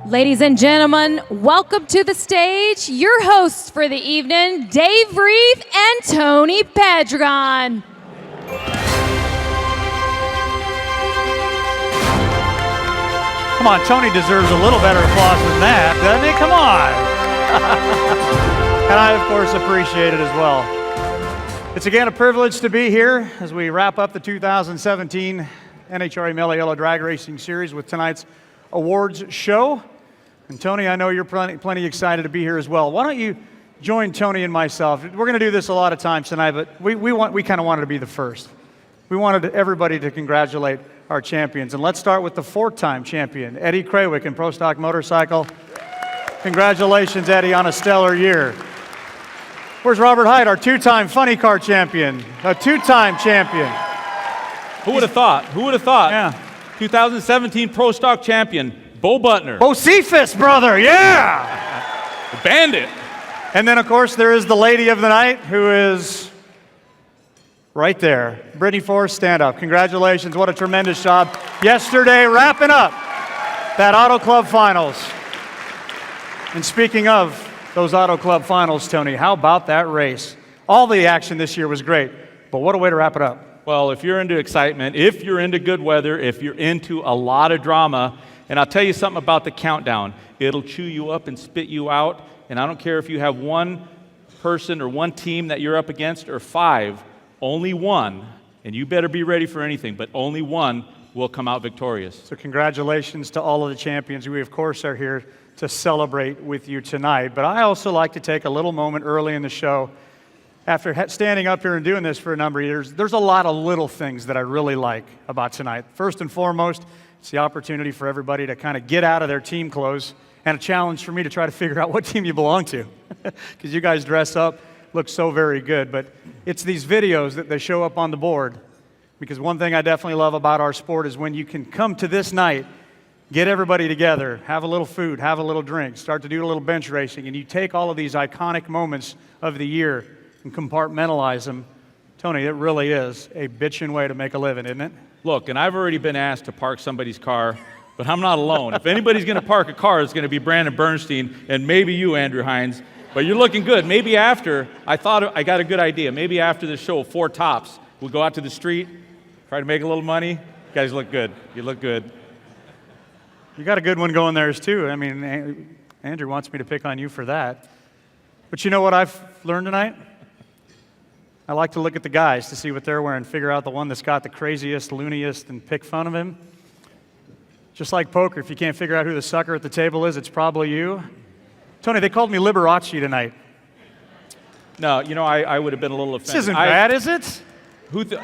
Ladies and gentlemen, welcome to the stage, your hosts for the evening, Dave Reeve and Tony Padron. Come on, Tony deserves a little better applause than that, doesn't he? Come on. And I, of course, appreciate it as well. It's again a privilege to be here as we wrap up the 2017 NHRA Mello Yello Drag Racing Series with tonight's awards show. And Tony, I know you're plenty excited to be here as well. Why don't you join Tony and myself? We're going to do this a lot of times tonight, but we kind of wanted to be the first. We wanted everybody to congratulate our champions. And let's start with the four-time champion, Eddie Krawick in Pro Stock Motorcycle. Congratulations, Eddie, on a stellar year. Where's Robert Hyde, our two-time funny car champion, a two-time champion. Who would have thought? Who would have thought? Yeah. 2017 Pro Stock champion, Bo Butner. Bo Cephas, brother, yeah! The Bandit. And then, of course, there is the lady of the night, who is right there. Brittany Forrest, stand up. Congratulations, what a tremendous job. Yesterday, wrapping up that Auto Club Finals. And speaking of those Auto Club Finals, Tony, how about that race? All the action this year was great, but what a way to wrap it up. Well, if you're into excitement, if you're into good weather, if you're into a lot of drama, and I'll tell you something about the countdown. It'll chew you up and spit you out, and I don't care if you have one person or one team that you're up against or five, only one, and you better be ready for anything, but only one will come out victorious. So congratulations to all of the champions. We, of course, are here to celebrate with you tonight, but I also like to take a little moment early in the show. After standing up here and doing this for a number of years, there's a lot of little things that I really like about tonight. First and foremost, it's the opportunity for everybody to kind of get out of their team clothes and a challenge for me to try to figure out what team you belong to. Because you guys dress up, look so very good. But it's these videos that they show up on the board. Because one thing I definitely love about our sport is when you can come to this night, get everybody together, have a little food, have a little drink, start to do a little bench racing, and you take all of these iconic moments of the year and compartmentalize them. Tony, it really is a bitchin' way to make a living, isn't it? Look, and I've already been asked to park somebody's car, but I'm not alone. If anybody's going to park a car, it's going to be Brandon Bernstein and maybe you, Andrew Hines. But you're looking good. Maybe after, I got a good idea. Maybe after the show, four tops, we'll go out to the street, try to make a little money. You guys look good. You look good. You got a good one going there too. I mean, Andrew wants me to pick on you for that. But you know what I've learned tonight? I like to look at the guys to see what they're wearing, figure out the one that's got the craziest, looniest, and pick fun of him. Just like poker, if you can't figure out who the sucker at the table is, it's probably you. Tony, they called me Liberace tonight. No, you know, I would have been a little offended. This isn't bad, is it?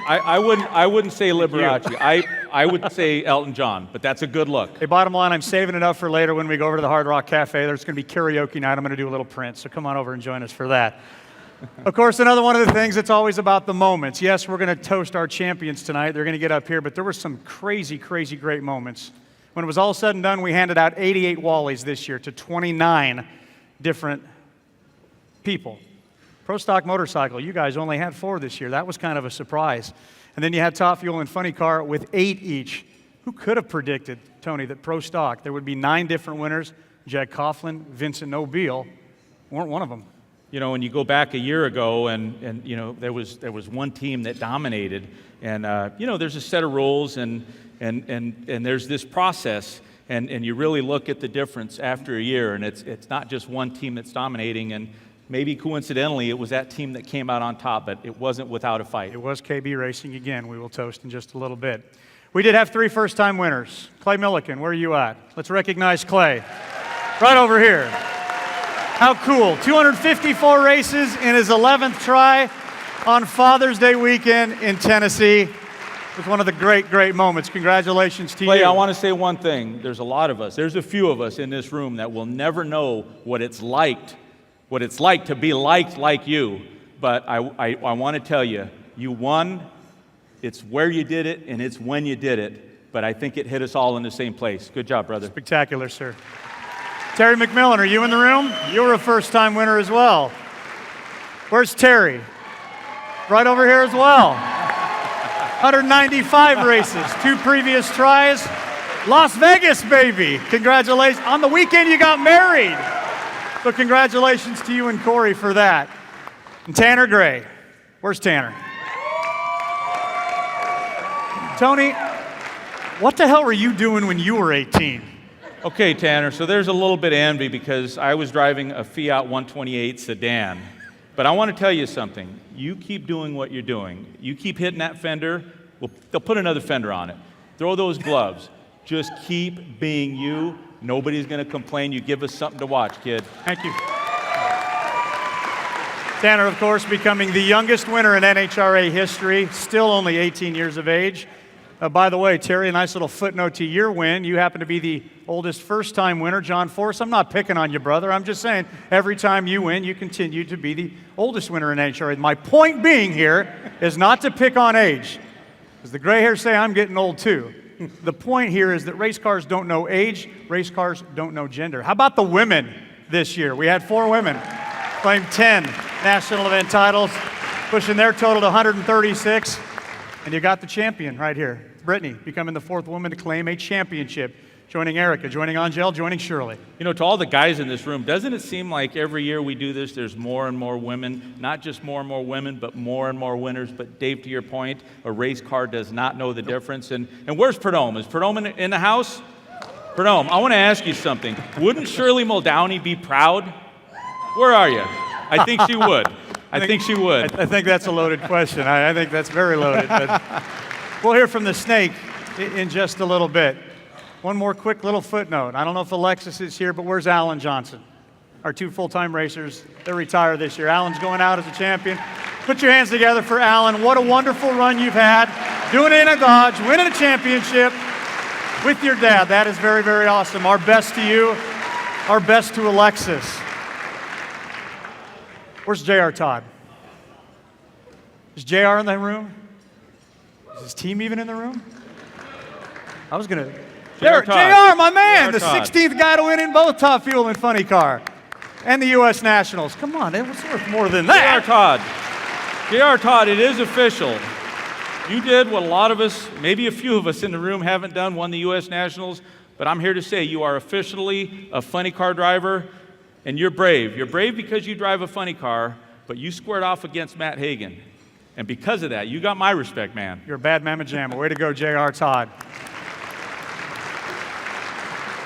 I wouldn't say Liberace. I would say Elton John, but that's a good look. Hey, bottom line, I'm saving it up for later when we go over to the Hard Rock Cafe. There's going to be karaoke night. I'm going to do a little Prince, so come on over and join us for that. Of course, another one of the things, it's always about the moments. Yes, we're going to toast our champions tonight. They're going to get up here, but there were some crazy, crazy great moments. When it was all said and done, we handed out 88 Wallies this year to 29 different people. Pro Stock Motorcycle, you guys only had 4 this year. That was kind of a surprise. And then you had Top Fuel and Funny Car with 8 each. Who could have predicted, Tony, that Pro Stock, there would be 9 different winners? Jack Coughlin, Vincent Nobile weren't one of them. You know, when you go back a year ago and you know, there was one team that dominated, and you know, there's a set of rules and there's this process, and you really look at the difference after a year, and it's not just one team that's dominating, and maybe coincidentally it was that team that came out on top, but it wasn't without a fight. It was KB Racing again. We will toast in just a little bit. We did have 3 first-time winners. Clay Milliken, where are you at? Let's recognize Clay. Right over here. How cool. 254 races in his 11th try on Father's Day weekend in Tennessee. It was one of the great, great moments. Congratulations to Clay, you. I want to say one thing. There's a lot of us. There's a few of us in this room that will never know what it's like to be liked like you. But I want to tell you, you won. It's where you did it, and it's when you did it. But I think it hit us all in the same place. Good job, brother. Spectacular, sir. Terry McMillan, are you in the room? You were a first-time winner as well. Where's Terry? Right over here as well. 195 races, 2 previous tries, Las Vegas, baby. Congratulations. On the weekend, you got married. So congratulations to you and Corey for that. And Tanner Gray. Where's Tanner? Tony, what the hell were you doing when you were 18? Okay, Tanner, so there's a little bit of envy because I was driving a Fiat 128 sedan. But I want to tell you something. You keep doing what you're doing. You keep hitting that fender, they'll put another fender on it. Throw those gloves. Just keep being you. Nobody's going to complain. You give us something to watch, kid. Thank you. Tanner, of course, becoming the youngest winner in NHRA history, still only 18 years of age. By the way, Terry, a nice little footnote to your win. You happen to be the oldest first-time winner, John Force. I'm not picking on you, brother. I'm just saying every time you win, you continue to be the oldest winner in NHRA. My point being here is not to pick on age, because the gray hairs say I'm getting old too. The point here is that race cars don't know age, race cars don't know gender. How about the women this year? We had 4 women claim 10 national event titles, pushing their total to 136. And you got the champion right here. Brittany becoming the 4th woman to claim a championship, joining Erica, joining Angel, joining Shirley. You know, to all the guys in this room, doesn't it seem like every year we do this, there's more and more women, not just more and more women, but more and more winners. But Dave, to your point, a race car does not know the difference. And where's Perdome? Is Perdome in the house? Perdome, I want to ask you something. Wouldn't Shirley Muldowney be proud? Where are you? I think she would. I think she would. I think that's a loaded question. I think that's very loaded. But we'll hear from the snake in just a little bit. One more quick little footnote. I don't know if Alexis is here, but where's Alan Johnson? Our 2 full-time racers. They're retired this year. Alan's going out as a champion. Put your hands together for Alan. What a wonderful run you've had. Doing it in a Dodge, winning a championship with your dad. That is very, very awesome. Our best to you. Our best to Alexis. Where's J.R. Todd? Is J.R. in the room? Is his team even in the room? I was going to... J.R., my man, the 16th guy to win in both Top Fuel and Funny Car. And the U.S. Nationals. Come on, it was worth more than that. J.R. Todd, it is official. You did what a lot of us, maybe a few of us in the room haven't done, won the U.S. Nationals. But I'm here to say you are officially a funny car driver, and you're brave. You're brave because you drive a funny car, but you squared off against Matt Hagan. And because of that, you got my respect, man. You're a bad mamma jamma. Way to go, J.R. Todd.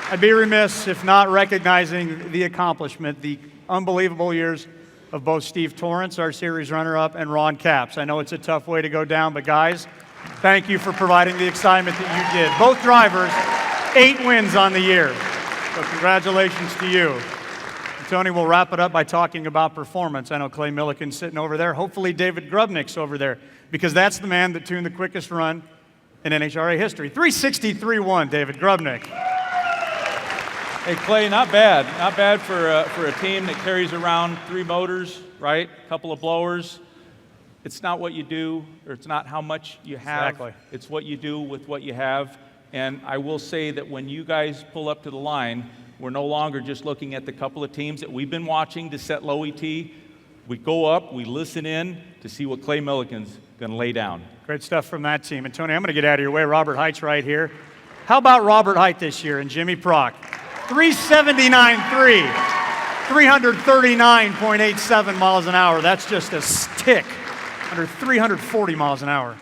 I'd be remiss if not recognizing the accomplishment, the unbelievable years of both Steve Torrance, our series runner-up, and Ron Capps. I know it's a tough way to go down, but guys, thank you for providing the excitement that you did. Both drivers, 8 wins on the year. So congratulations to you. And Tony will wrap it up by talking about performance. I know Clay Milliken's sitting over there. Hopefully David Grubnick's over there, because that's the man that tuned the quickest run in NHRA history. 363.1, David Grubnick. Hey, Clay, not bad. Not bad for a team that carries around 3 motors, right? A couple of blowers. It's not what you do, or it's not how much you have. Exactly. It's what you do with what you have. And I will say that when you guys pull up to the line, we're no longer just looking at the couple of teams that we've been watching to set low ET. We go up, we listen in to see what Clay Milliken's going to lay down. Great stuff from that team. And Tony, I'm going to get out of your way. Robert Height's right here. How about Robert Height this year and Jimmy Prock? 379.3, 339.87 miles an hour. That's just a stick under 340 miles an hour.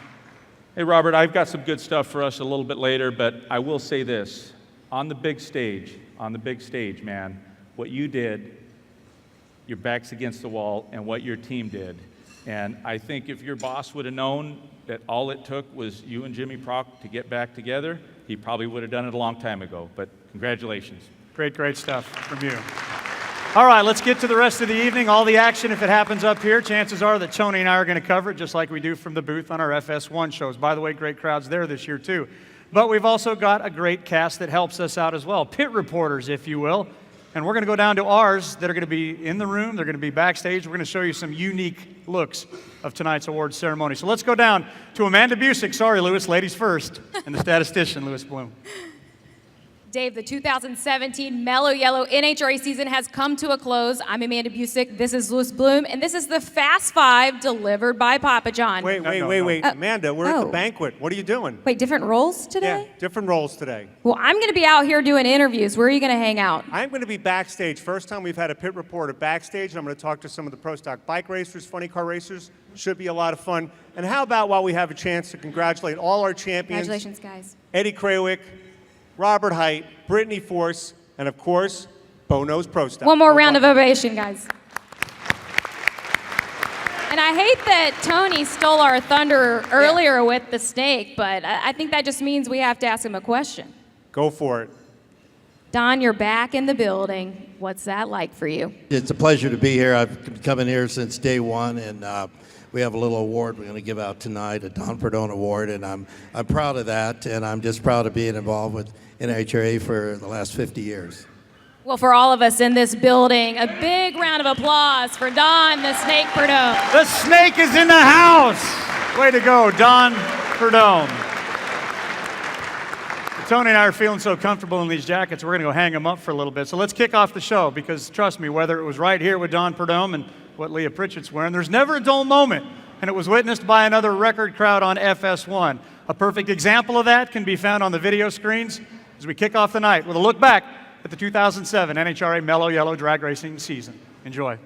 Hey, Robert, I've got some good stuff for us a little bit later, but I will say this. On the big stage, man, what you did, your back's against the wall, and what your team did. And I think if your boss would have known that all it took was you and Jimmy Prock to get back together, he probably would have done it a long time ago. But congratulations. Great stuff from you. All right, let's get to the rest of the evening. All the action, if it happens up here, chances are that Tony and I are going to cover it just like we do from the booth on our FS1 shows. By the way, great crowds there this year, too. But we've also got a great cast that helps us out as well, pit reporters, if you will. And we're going to go down to ours that are going to be in the room. They're going to be backstage. We're going to show you some unique looks of tonight's awards ceremony. So let's go down to Amanda Busick. Sorry, Lewis, ladies first. And the statistician, Lewis Bloom. Dave, the 2017 Mello Yello NHRA season has come to a close. I'm Amanda Busick. This is Louis Bloom, and this is the Fast Five delivered by Papa John. Wait. Amanda, we're at the banquet. What are you doing? Wait, different roles today? Yeah, different roles today. Well, I'm going to be out here doing interviews. Where are you going to hang out? I'm going to be backstage. First time we've had a pit reporter backstage, and I'm going to talk to some of the pro stock bike racers, funny car racers. Should be a lot of fun. And how about while we have a chance to congratulate all our champions? Congratulations, guys. Eddie Krawick, Robert Height, Brittany Force, and of course, Bono's Pro Stock. One more round of ovation, guys. And I hate that Tony stole our thunder earlier with the snake, but I think that just means we have to ask him a question. Go for it. Don, you're back in the building. What's that like for you? It's a pleasure to be here. I've been coming here since day one, and we have a little award we're going to give out tonight, a Don Perdone Award, and I'm proud of that, and I'm just proud of being involved with NHRA for the last 50 years. Well, for all of us in this building, a big round of applause for Don the Snake Perdone. The snake is in the house. Way to go, Don Perdone. Tony and I are feeling so comfortable in these jackets, we're going to go hang them up for a little bit. So let's kick off the show, because trust me, whether it was right here with Don Perdone and what Leah Pritchett's wearing, there's never a dull moment. And it was witnessed by another record crowd on FS1. A perfect example of that can be found on the video screens as we kick off the night with a look back at the 2007 NHRA Mello Yello drag racing season. Enjoy.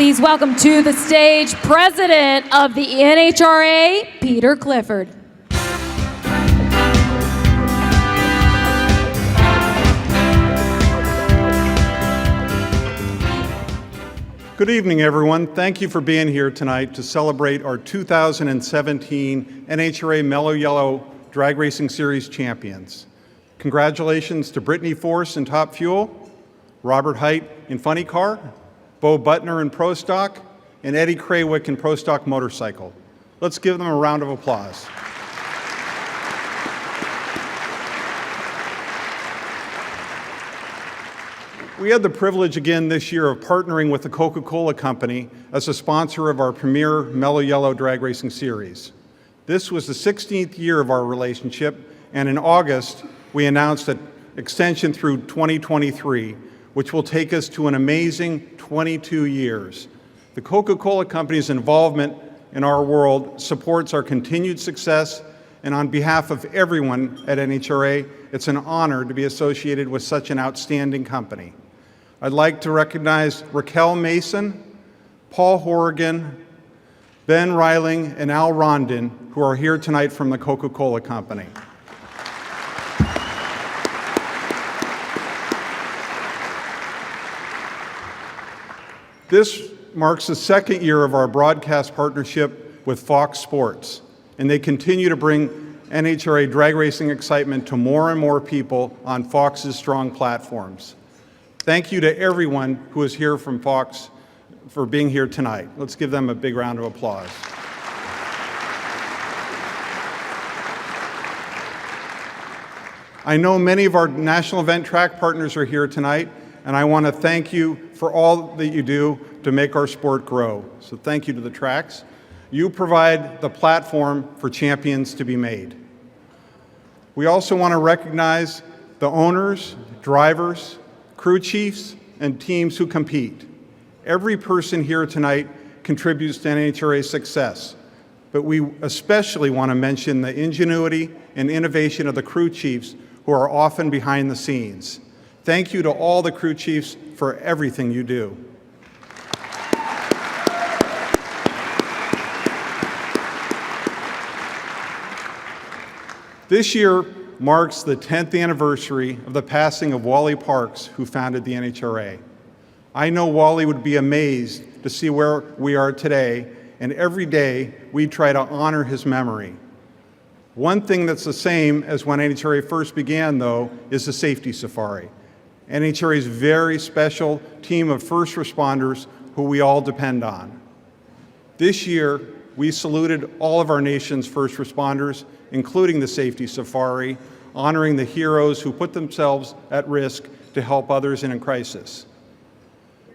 Please welcome to the stage President of the NHRA, Peter Clifford. Good evening, everyone. Thank you for being here tonight to celebrate our 2017 NHRA Mello Yello Drag Racing Series champions. Congratulations to Brittany Force in Top Fuel, Robert Height in Funny Car, Bo Butner in Pro Stock, and Eddie Craywick in Pro Stock Motorcycle. Let's give them a round of applause. We had the privilege again this year of partnering with the Coca-Cola Company as a sponsor of our premier Mello Yello Drag Racing Series. This was the 16th year of our relationship, and in August, we announced an extension through 2023, which will take us to an amazing 22 years. The Coca-Cola Company's involvement in our world supports our continued success, and on behalf of everyone at NHRA, it's an honor to be associated with such an outstanding company. I'd like to recognize Raquel Mason, Paul Horrigan, Ben Reiling, and Al Rondon, who are here tonight from the Coca-Cola Company. This marks the second year of our broadcast partnership with Fox Sports, and they continue to bring NHRA drag racing excitement to more and more people on Fox's strong platforms. Thank you to everyone who is here from Fox for being here tonight. Let's give them a big round of applause. I know many of our national event track partners are here tonight, and I want to thank you for all that you do to make our sport grow. So thank you to the tracks. You provide the platform for champions to be made. We also want to recognize the owners, drivers, crew chiefs, and teams who compete. Every person here tonight contributes to NHRA's success, but we especially want to mention the ingenuity and innovation of the crew chiefs who are often behind the scenes. Thank you to all the crew chiefs for everything you do. This year marks the 10th anniversary of the passing of Wally Parks, who founded the NHRA. I know Wally would be amazed to see where we are today, and every day we try to honor his memory. One thing that's the same as when NHRA first began, though, is the safety safari. NHRA's very special team of first responders who we all depend on. This year, we saluted all of our nation's first responders, including the safety safari, honoring the heroes who put themselves at risk to help others in a crisis.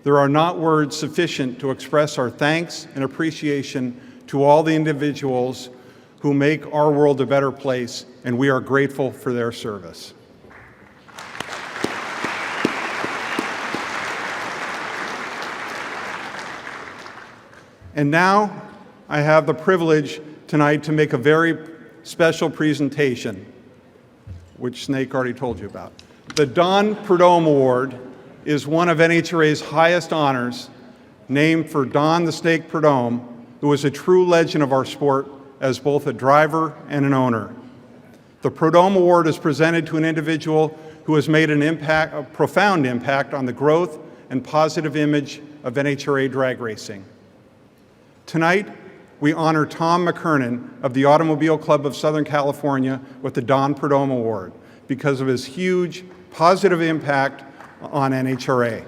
There are not words sufficient to express our thanks and appreciation to all the individuals who make our world a better place, and we are grateful for their service. And now, I have the privilege tonight to make a very special presentation, which Snake already told you about. The Don Prudhomme Award is one of NHRA's highest honors, named for Don the Snake Prudhomme, who was a true legend of our sport as both a driver and an owner. The Prudhomme Award is presented to an individual who has made a profound impact on the growth and positive image of NHRA drag racing. Tonight, we honor Tom McKernan of the Automobile Club of Southern California with the Don Prudhomme Award because of his huge positive impact on NHRA.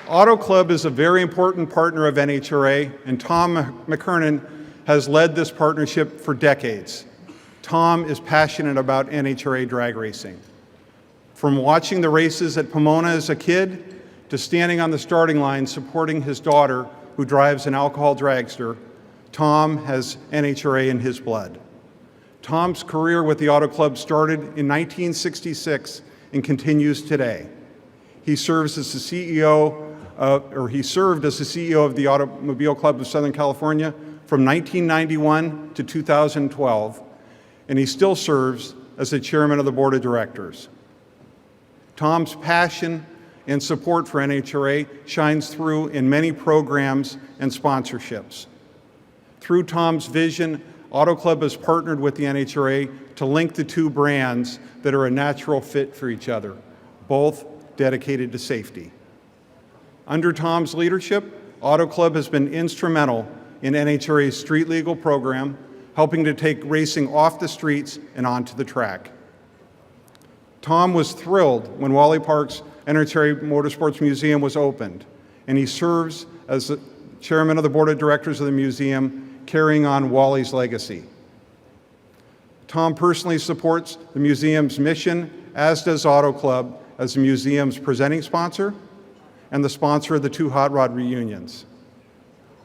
Auto Club is a very important partner of NHRA, and Tom McKernan has led this partnership for decades. Tom is passionate about NHRA drag racing. From watching the races at Pomona as a kid to standing on the starting line supporting his daughter who drives an alcohol dragster, Tom has NHRA in his blood. Tom's career with the Auto Club started in 1966 and continues today. He served as the CEO of the Automobile Club of Southern California from 1991 to 2012. and he still serves as the chairman of the board of directors. Tom's passion and support for NHRA shines through in many programs and sponsorships. Through Tom's vision, Auto Club has partnered with the NHRA to link the two brands that are a natural fit for each other, both dedicated to safety. Under Tom's leadership, Auto Club has been instrumental in NHRA's street legal program, helping to take racing off the streets and onto the track. Tom was thrilled when Wally Park's NHRA Motorsports Museum was opened, and he serves as the chairman of the board of directors of the museum, carrying on Wally's legacy. Tom personally supports the museum's mission, as does Auto Club, as the museum's presenting sponsor and the sponsor of the two hot rod reunions.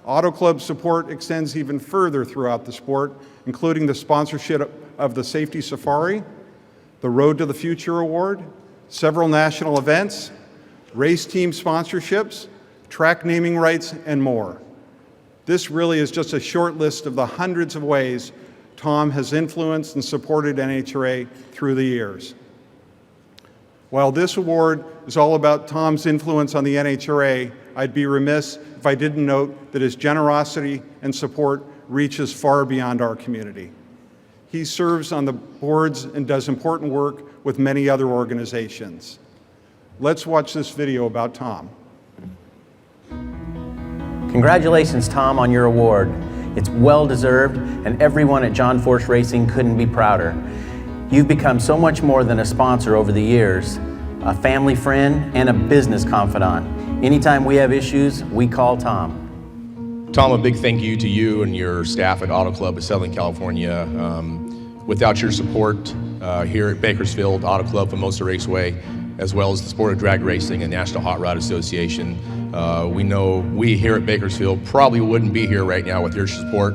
Auto Club's support extends even further throughout the sport, including the sponsorship of the Safety Safari, the Road to the Future Award, several national events, race team sponsorships, track naming rights, and more. This really is just a short list of the hundreds of ways Tom has influenced and supported NHRA through the years. While this award is all about Tom's influence on the NHRA, I'd be remiss if I didn't note that his generosity and support reaches far beyond our community. He serves on the boards and does important work with many other organizations. Let's watch this video about Tom. Congratulations, Tom, on your award. It's well-deserved, and everyone at John Force Racing couldn't be prouder. You've become so much more than a sponsor over the years, a family friend, and a business confidant. Anytime we have issues, we call Tom. Tom, a big thank you to you and your staff at Auto Club of Southern California. Without your support here at Bakersfield Auto Club, Famosa Raceway, as well as the Sport of Drag Racing and National Hot Rod Association, we know we here at Bakersfield probably wouldn't be here right now with your support.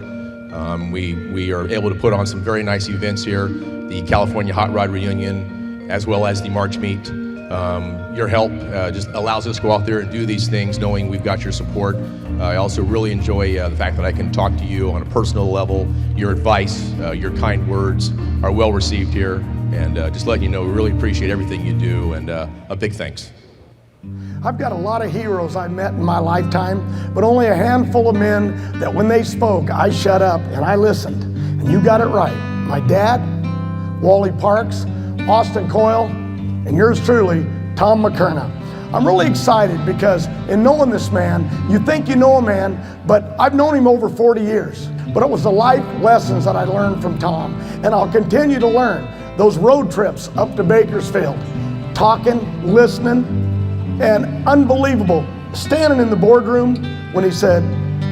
We are able to put on some very nice events here, the California Hot Rod Reunion, as well as the March Meet. Your help just allows us to go out there and do these things knowing we've got your support. I also really enjoy the fact that I can talk to you on a personal level. Your advice, your kind words are well received here, and just letting you know we really appreciate everything you do, and a big thanks. I've got a lot of heroes I met in my lifetime, but only a handful of men that when they spoke, I shut up and I listened. And you got it right. My dad, Wally Parks, Austin Coyle, and yours truly, Tom McKerna. I'm really excited because in knowing this man, you think you know a man, but I've known him over 40 years. But it was the life lessons that I learned from Tom, and I'll continue to learn. Those road trips up to Bakersfield, talking, listening, and unbelievable, standing in the boardroom when he said,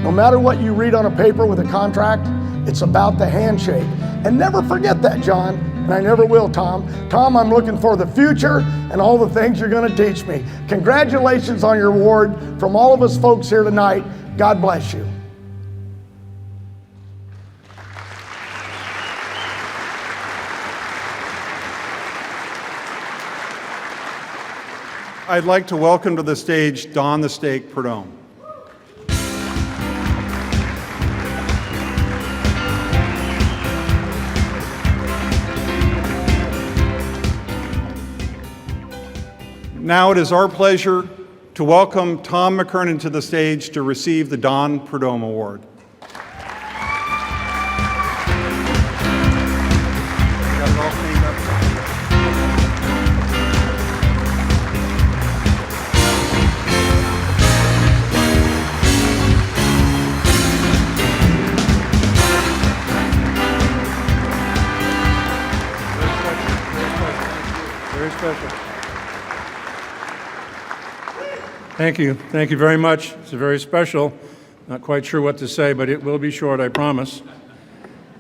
no matter what you read on a paper with a contract, it's about the handshake. And never forget that, John, and I never will, Tom. Tom, I'm looking for the future and all the things you're gonna teach me. Congratulations on your award from all of us folks here tonight. God bless you. I'd like to welcome to the stage Don the Steak Perdome. Now it is our pleasure to welcome Tom McKernan to the stage to receive the Don Perdome Award. Very special. Thank you. Thank you very much. It's very special. Not quite sure what to say, but it will be short, I promise.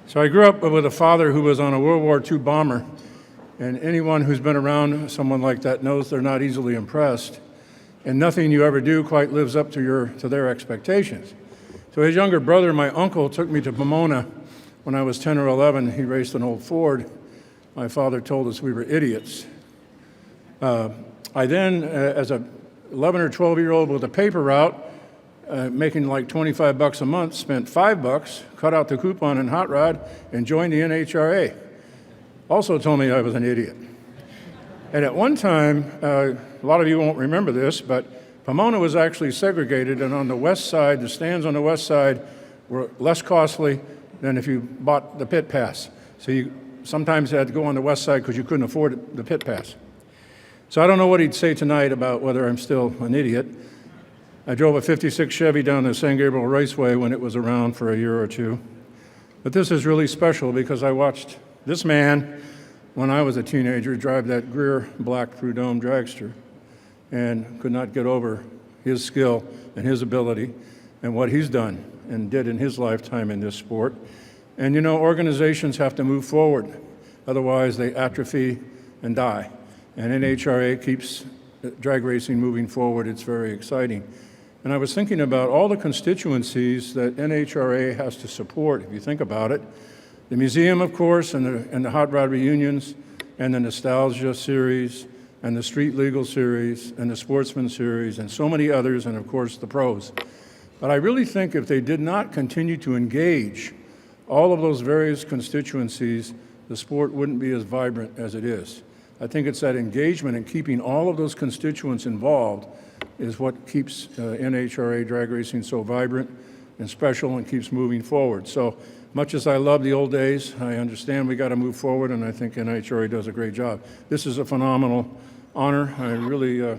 So I grew up with a father who was on a World War II bomber, and anyone who's been around someone like that knows they're not easily impressed, and nothing you ever do quite lives up to their expectations. So his younger brother, my uncle, took me to Pomona when I was 10 or 11. He raced an old Ford. My father told us we were idiots. I then, as a 11 or 12-year-old with a paper route, making like $25 a month, spent $5, cut out the coupon in hot rod, and joined the NHRA. also told me I was an idiot. And at one time, a lot of you won't remember this, but Pomona was actually segregated, and on the west side, the stands on the west side were less costly than if you bought the pit pass. So you sometimes had to go on the west side because you couldn't afford the pit pass. So I don't know what he'd say tonight about whether I'm still an idiot. I drove a 56 Chevy down the San Gabriel Raceway when it was around for a year or two. But this is really special because I watched this man, when I was a teenager, drive that Greer black Prud'homme dragster and could not get over his skill and his ability and what he's done and did in his lifetime in this sport. And you know, organizations have to move forward, otherwise they atrophy and die. And NHRA keeps drag racing moving forward. It's very exciting. And I was thinking about all the constituencies that NHRA has to support, if you think about it. The museum, of course, and the hot rod reunions, and the nostalgia series, and the street legal series, and the sportsman series, and so many others, and of course the pros. But I really think if they did not continue to engage all of those various constituencies, the sport wouldn't be as vibrant as it is. I think it's that engagement and keeping all of those constituents involved is what keeps NHRA drag racing so vibrant and special and keeps moving forward. So much as I love the old days, I understand we got to move forward, and I think NHRA does a great job. This is a phenomenal honor. I really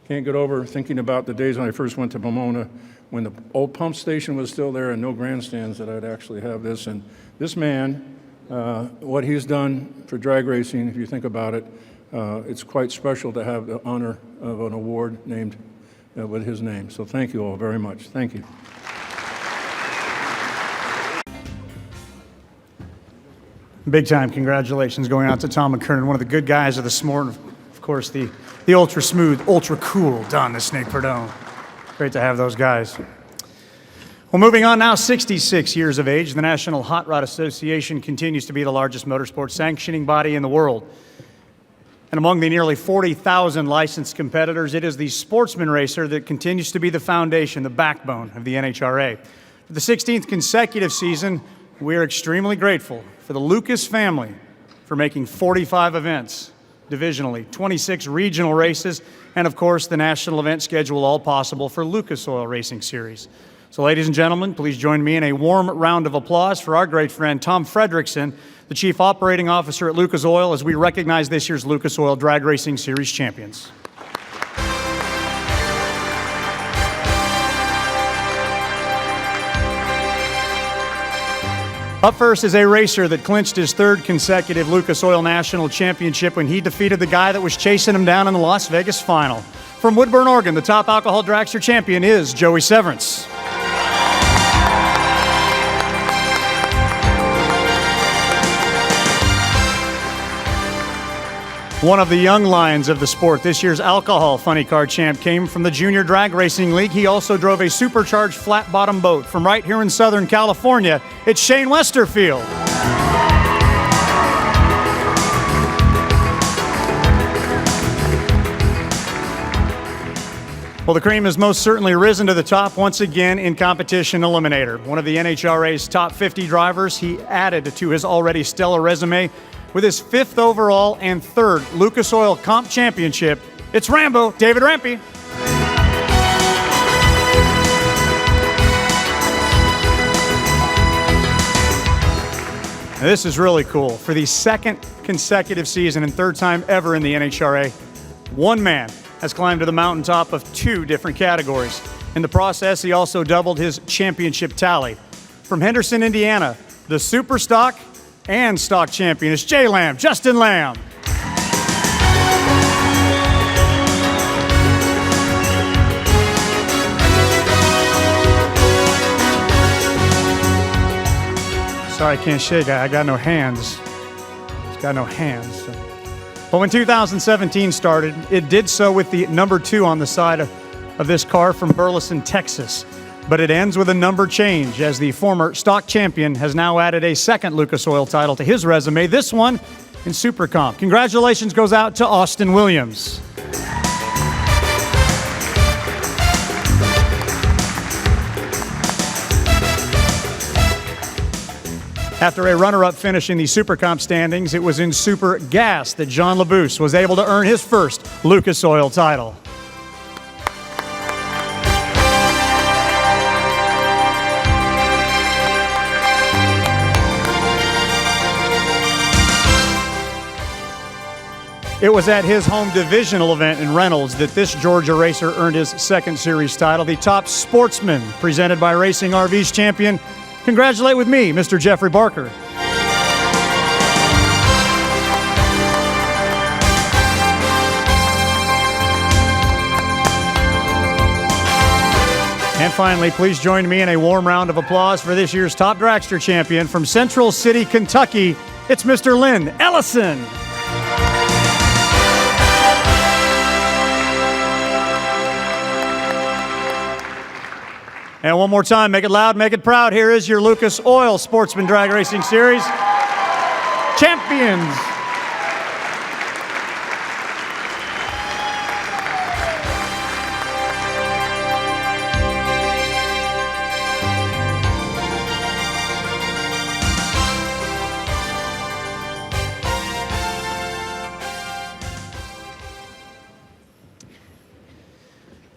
can't get over thinking about the days when I first went to Pomona, when the old pump station was still there and no grandstands, that I'd actually have this. And this man, what he's done for drag racing, if you think about it, it's quite special to have the honor of an award named with his name. So thank you all very much. Thank you. Big time congratulations going out to Tom McKernan, one of the good guys of the sport. Of course, the ultra smooth, ultra cool Don the Snake Prud'homme. Great to have those guys. Well, moving on now, 66 years of age, the National Hot Rod Association continues to be the largest motorsport sanctioning body in the world. And among the nearly 40,000 licensed competitors, it is the sportsman racer that continues to be the foundation, the backbone of the NHRA. For the 16th consecutive season, we are extremely grateful for the Lucas family for making 45 events divisionally, 26 regional races, and of course the national event schedule, all possible for Lucas Oil Racing Series. So ladies and gentlemen, please join me in a warm round of applause for our great friend Tom Fredrickson, the Chief Operating Officer at Lucas Oil, as we recognize this year's Lucas Oil Drag Racing Series champions. Up first is a racer that clinched his third consecutive Lucas Oil National Championship when he defeated the guy that was chasing him down in the Las Vegas final. From Woodburn, Oregon, the top alcohol dragster champion is Joey Severance. One of the young lions of the sport, this year's alcohol funny car champ came from the Junior Drag Racing League. He also drove a supercharged flat bottom boat from right here in Southern California. It's Shane Westerfield. Well, the cream has most certainly risen to the top once again in Competition Eliminator. One of the NHRA's top 50 drivers, he added to his already stellar resume with his 5th overall and 3rd Lucas Oil Comp Championship. It's Rambo, David Rampy. Now, this is really cool. For the 2nd consecutive season and 3rd time ever in the NHRA, one man has climbed to the mountaintop of 2 different categories. In the process, he also doubled his championship tally. From Henderson, Indiana, the Super Stock and Stock champion is J. Lamb, Justin Lamb. Sorry, I can't shake. I got no hands. It's got no hands. But when 2017 started, it did so with the number 2 on the side of this car from Burleson, Texas. But it ends with a number change, as the former stock champion has now added a 2nd Lucas Oil title to his resume, this one in Super Comp. Congratulations goes out to Austin Williams. After a runner-up finish in the Super Comp standings, it was in Super Gas that John Labousse was able to earn his first Lucas Oil title. It was at his home divisional event in Reynolds that this Georgia racer earned his second series title, the Top Sportsman, presented by Racing RV's champion. Congratulate with me, Mr. Jeffrey Barker. And finally, please join me in a warm round of applause for this year's Top Dragster champion from Central City, Kentucky. It's Mr. Lynn Ellison. And one more time, make it loud, make it proud. Here is your Lucas Oil Sportsman Drag Racing Series champions.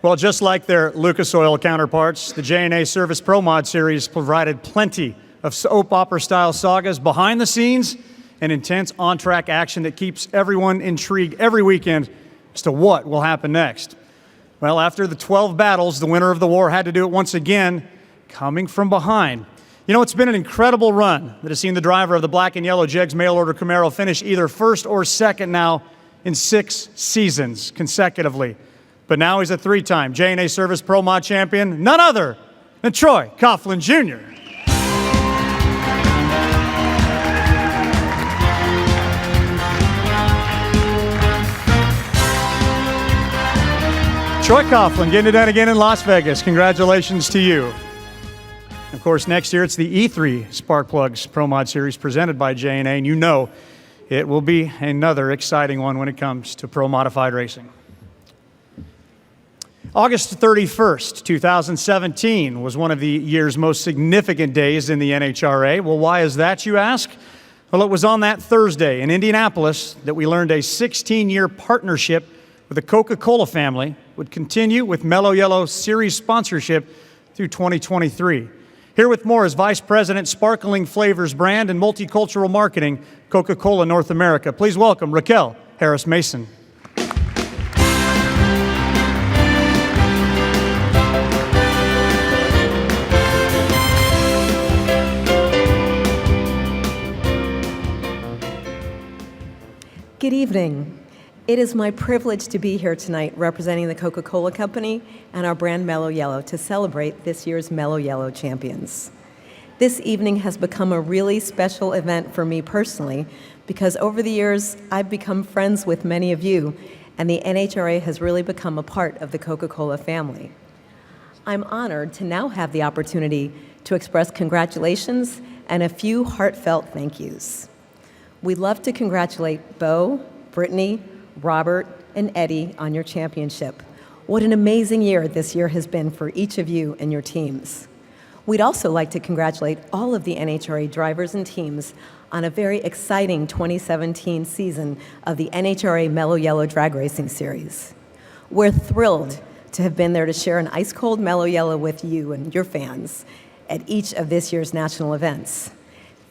Well, just like their Lucas Oil counterparts, the J&A Service Pro Mod Series provided plenty of soap opera-style sagas behind the scenes and intense on-track action that keeps everyone intrigued every weekend as to what will happen next. Well, after the 12 battles, the winner of the war had to do it once again, coming from behind. You know, it's been an incredible run that has seen the driver of the black and yellow Jegs mail order Camaro finish either first or second now in 6 seasons consecutively. But now he's a 3-time J&A Service Pro Mod champion, none other than Troy Coughlin Jr. Troy Coughlin getting it done again in Las Vegas. Congratulations to you. Of course, next year it's the E3 Spark Plugs Pro Mod Series presented by J&A, and you know it will be another exciting one when it comes to pro modified racing. August 31st, 2017 was one of the year's most significant days in the NHRA. Well, why is that, you ask? Well, it was on that Thursday in Indianapolis that we learned a 16-year partnership with the Coca-Cola family would continue with Mello Yello Series sponsorship through 2023. Here with more is Vice President, Sparkling Flavors Brand and Multicultural Marketing, Coca-Cola North America. Please welcome Raquel Harris-Mason. Good evening. It is my privilege to be here tonight representing the Coca-Cola Company and our brand Mello Yello to celebrate this year's Mello Yello champions. This evening has become a really special event for me personally because over the years I've become friends with many of you and the NHRA has really become a part of the Coca-Cola family. I'm honored to now have the opportunity to express congratulations and a few heartfelt thank yous. We'd love to congratulate Bo, Brittany, Robert, and Eddie on your championship. What an amazing year this year has been for each of you and your teams. We'd also like to congratulate all of the NHRA drivers and teams on a very exciting 2017 season of the NHRA Mello Yello Drag Racing Series. We're thrilled to have been there to share an ice-cold Mello Yello with you and your fans at each of this year's national events.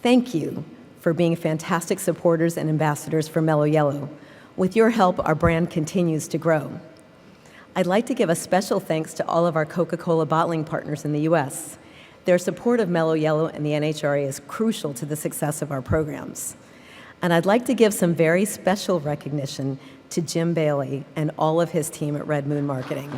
Thank you for being fantastic supporters and ambassadors for Mello Yello. With your help, our brand continues to grow. I'd like to give a special thanks to all of our Coca-Cola bottling partners in the U.S. Their support of Mello Yello and the NHRA is crucial to the success of our programs. And I'd like to give some very special recognition to Jim Bailey and all of his team at Red Moon Marketing.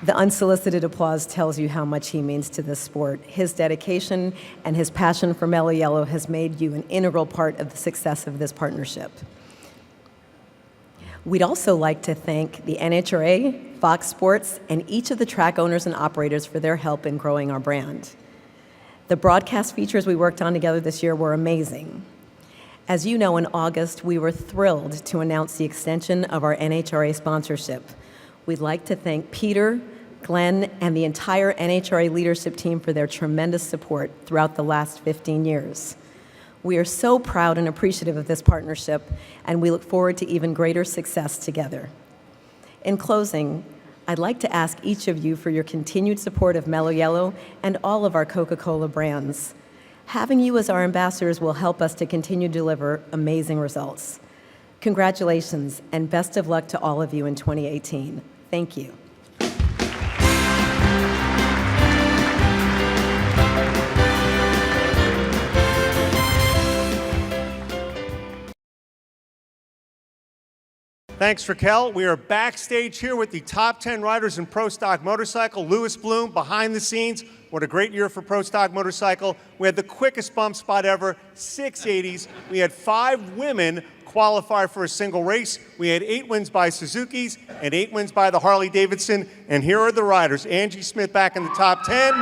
The unsolicited applause tells you how much he means to this sport. His dedication and his passion for Mello Yello has made you an integral part of the success of this partnership. We'd also like to thank the NHRA, Fox Sports, and each of the track owners and operators for their help in growing our brand. The broadcast features we worked on together this year were amazing. As you know, in August, we were thrilled to announce the extension of our NHRA sponsorship. We'd like to thank Peter, Glenn, and the entire NHRA leadership team for their tremendous support throughout the last 15 years. We are so proud and appreciative of this partnership, and we look forward to even greater success together. In closing, I'd like to ask each of you for your continued support of Mello Yello and all of our Coca-Cola brands. Having you as our ambassadors will help us to continue to deliver amazing results. Congratulations, and best of luck to all of you in 2018. Thank you. Thanks, Raquel. We are backstage here with the top 10 riders in Pro Stock Motorcycle. Louis Bloom behind the scenes. What a great year for Pro Stock Motorcycle. We had the quickest bump spot ever, 680s. We had 5 women qualify for a single race. We had 8 wins by Suzuki's and 8 wins by the Harley-Davidson. And here are the riders. Angie Smith back in the top 10.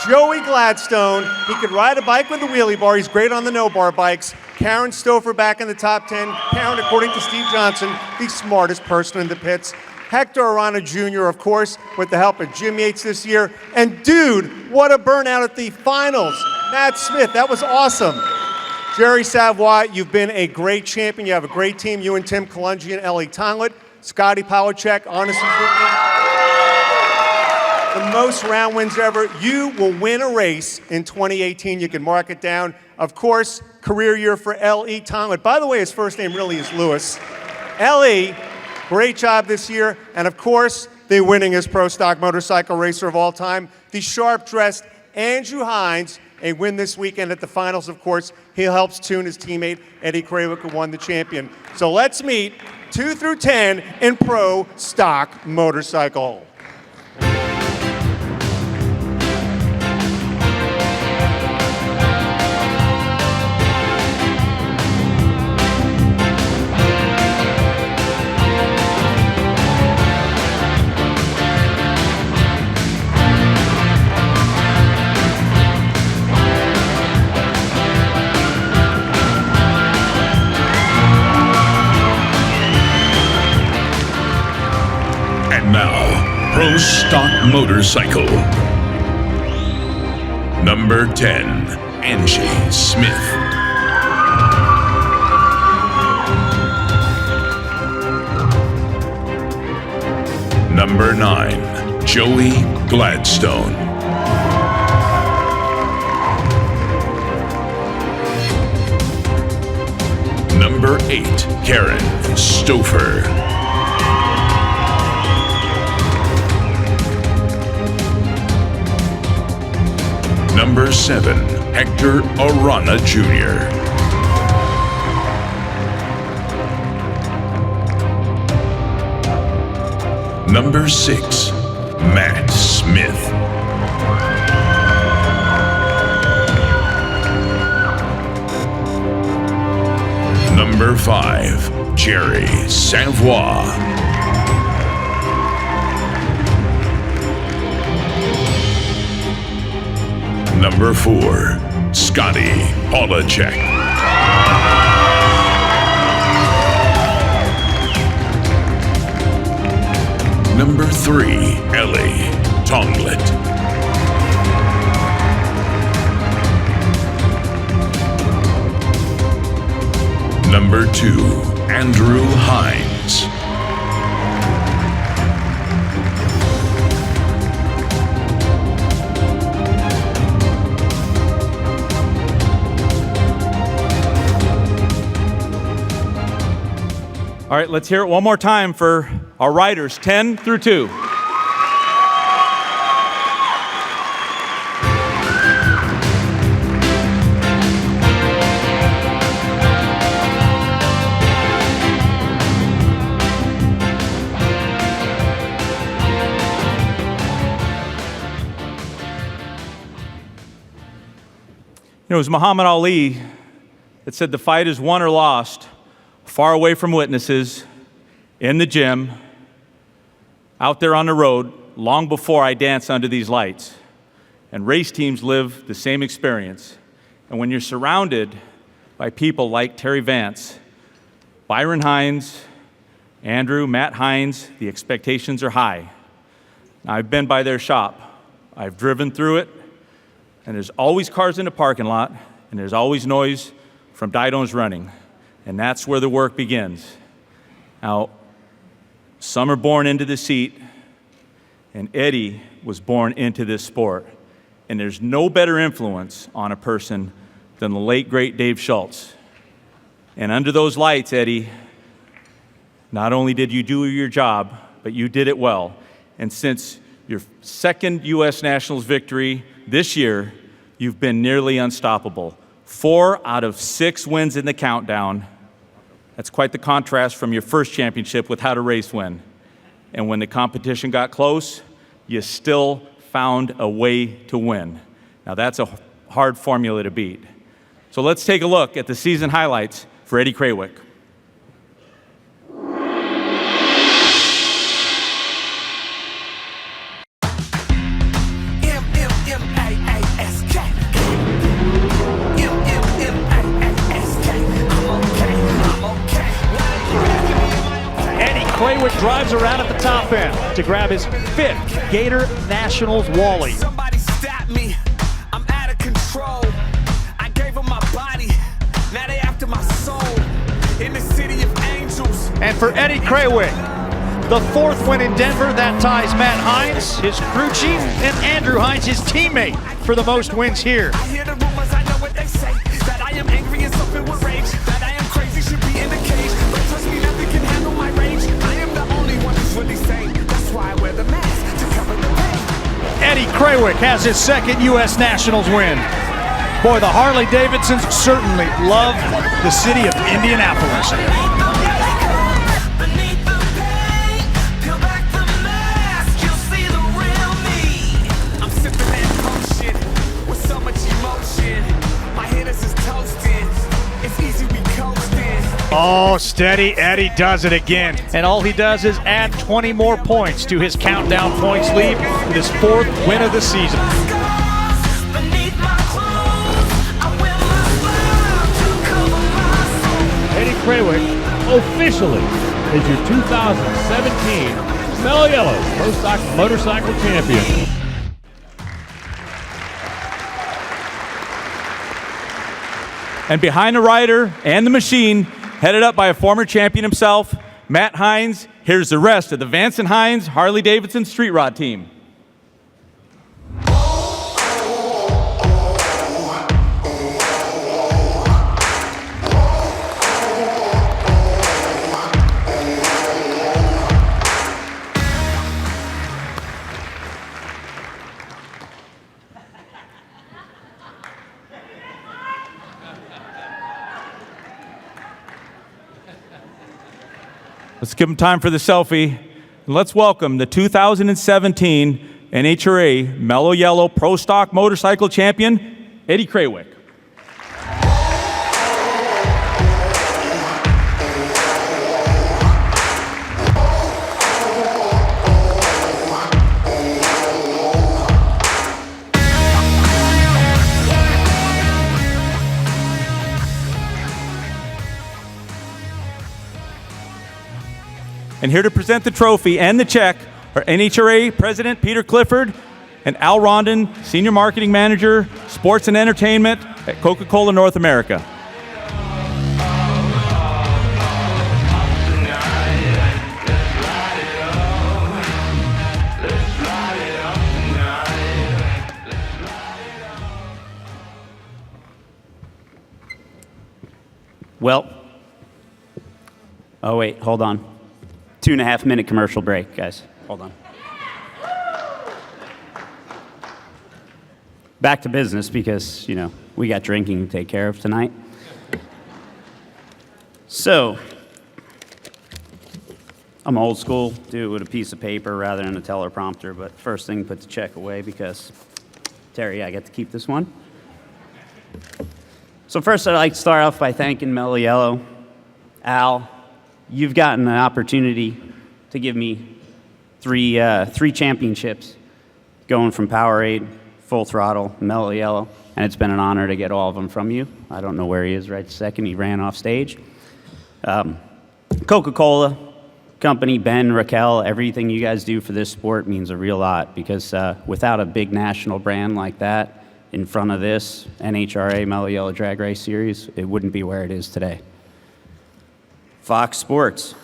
Joey Gladstone, he could ride a bike with a wheelie bar. He's great on the no-bar bikes. Karen Stouffer back in the top 10. Karen, according to Steve Johnson, the smartest person in the pits. Hector Arana Jr., of course, with the help of Jim Yates this year. And dude, what a burnout at the finals. Matt Smith, that was awesome. Jerry Savoy, you've been a great champion. You have a great team. You and Tim Kalungi and Ellie Tonglett. Scotty Powachek, honestly the most round wins ever. You will win a race in 2018. You can mark it down. Of course, career year for L.E. Tonglett. By the way, his first name really is Lewis. L.E., great job this year. And of course, the winningest Pro Stock motorcycle racer of all time, the sharp-dressed Andrew Hines, a win this weekend at the finals, of course. He helps tune his teammate, Eddie Krawick, who won the champion. So let's meet 2 through 10 in Pro Stock Motorcycle. Pro Stock Motorcycle. Number 10, Angie Smith. Number 9, Joey Gladstone. Number 8, Karen Stouffer. Number 7, Hector Arana Jr. Number 6, Matt Smith. Number 5, Jerry Savoy. Number 4, Scotty Powachek. Number 3, Ellie Tonglett. Number 2, Andrew Hines. All right, let's hear it one more time for our riders, 10 through 2. It was Muhammad Ali that said the fight is won or lost far away from witnesses, in the gym, out there on the road, long before I dance under these lights. And race teams live the same experience. And when you're surrounded by people like Terry Vance, Byron Hines, Andrew, Matt Hines, the expectations are high. I've been by their shop. I've driven through it, and there's always cars in the parking lot, and there's always noise from dynos running, and that's where the work begins. Now, some are born into the seat, and Eddie was born into this sport, and there's no better influence on a person than the late, great Dave Schultz. And under those lights, Eddie, not only did you do your job, but you did it well. And since your second U.S. Nationals victory this year, you've been nearly unstoppable. 4 out of 6 wins in the countdown. That's quite the contrast from your first championship with How to Race win. And when the competition got close, you still found a way to win. Now that's a hard formula to beat. So let's take a look at the season highlights for Eddie Krawiec. Krawiec drives around at the top end to grab his 5th Gator Nationals Wally. Somebody stop me. I'm out of control. I gave them my body. Now they after my soul. In the city of angels. And for Eddie Krawiec, the 4th win in Denver, that ties Matt Hines, his crew chief, and Andrew Hines, his teammate, for the most wins here. I hear the rumors, I know what they say. That I am angry and something with rage. That I am crazy, should be in the cage. But trust me, nothing can handle my rage. I am the only one who's really sane. That's why I wear the mask to cover the pain. Eddie Krawiec has his 2nd U.S. Nationals win. Boy, the Harley-Davidsons certainly love the city of Indianapolis. Oh, steady Eddie does it again. And all he does is add 20 more points to his countdown points lead with his 4th win of the season. Eddie Krawiec officially is your 2017 Mello Yello Pro Stock Motorcycle Champion. And behind the rider and the machine, headed up by a former champion himself, Matt Hines, here's the rest of the Vance and Hines Harley-Davidson Street Rod team. Let's give them time for the selfie. And let's welcome the 2017 NHRA Mello Yello Pro Stock Motorcycle Champion, Eddie Krawiec. And here to present the trophy and the check are NHRA President Peter Clifford and Al Rondon, Senior Marketing Manager, Sports and Entertainment at Coca-Cola North America. Well, oh wait, hold on. 2.5 minute commercial break, guys. Hold on. Back to business because, we got drinking to take care of tonight. So, I'm old school, do it with a piece of paper rather than a teleprompter, but first thing, put the check away because, Terry, I get to keep this one. So first, I'd like to start off by thanking Mello Yello. Al, you've gotten an opportunity to give me three championships, going from Powerade, Full Throttle, Mello Yello, and it's been an honor to get all of them from you. I don't know where he is right this second. He ran off stage. Coca-Cola, company, Ben, Raquel, everything you guys do for this sport means a real lot, because without a big national brand like that in front of this NHRA Mello Yello Drag Race Series, it wouldn't be where it is today. Fox Sports.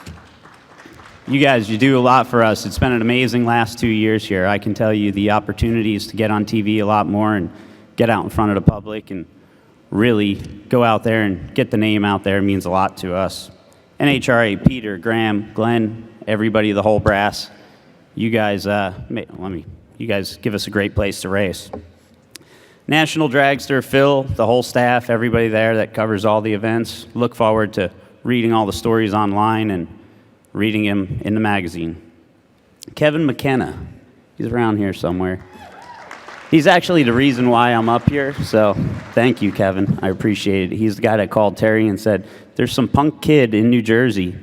You guys, you do a lot for us. It's been an amazing last 2 years here. I can tell you the opportunities to get on TV a lot more and get out in front of the public and really go out there and get the name out there means a lot to us. NHRA, Peter, Graham, Glenn, everybody, the whole brass. You guys, you guys give us a great place to race. National Dragster, Phil, the whole staff, everybody there that covers all the events. Look forward to reading all the stories online and reading them in the magazine. Kevin McKenna, he's around here somewhere. He's actually the reason why I'm up here, so thank you, Kevin. I appreciate it. He's the guy that called Terry and said, there's some punk kid in New Jersey.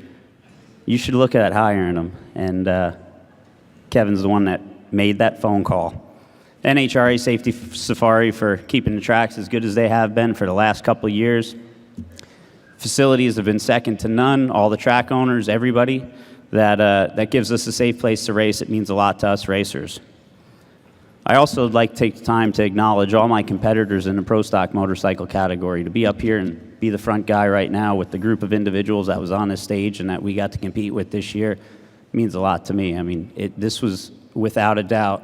You should look at hiring him. And Kevin's the one that made that phone call. NHRA Safety Safari for keeping the tracks as good as they have been for the last couple of years. Facilities have been second to none. All the track owners, everybody that gives us a safe place to race. It means a lot to us racers. I also would like to take the time to acknowledge all my competitors in the pro stock motorcycle category. To be up here and be the front guy right now with the group of individuals that was on this stage and that we got to compete with this year means a lot to me. I mean, this was without a doubt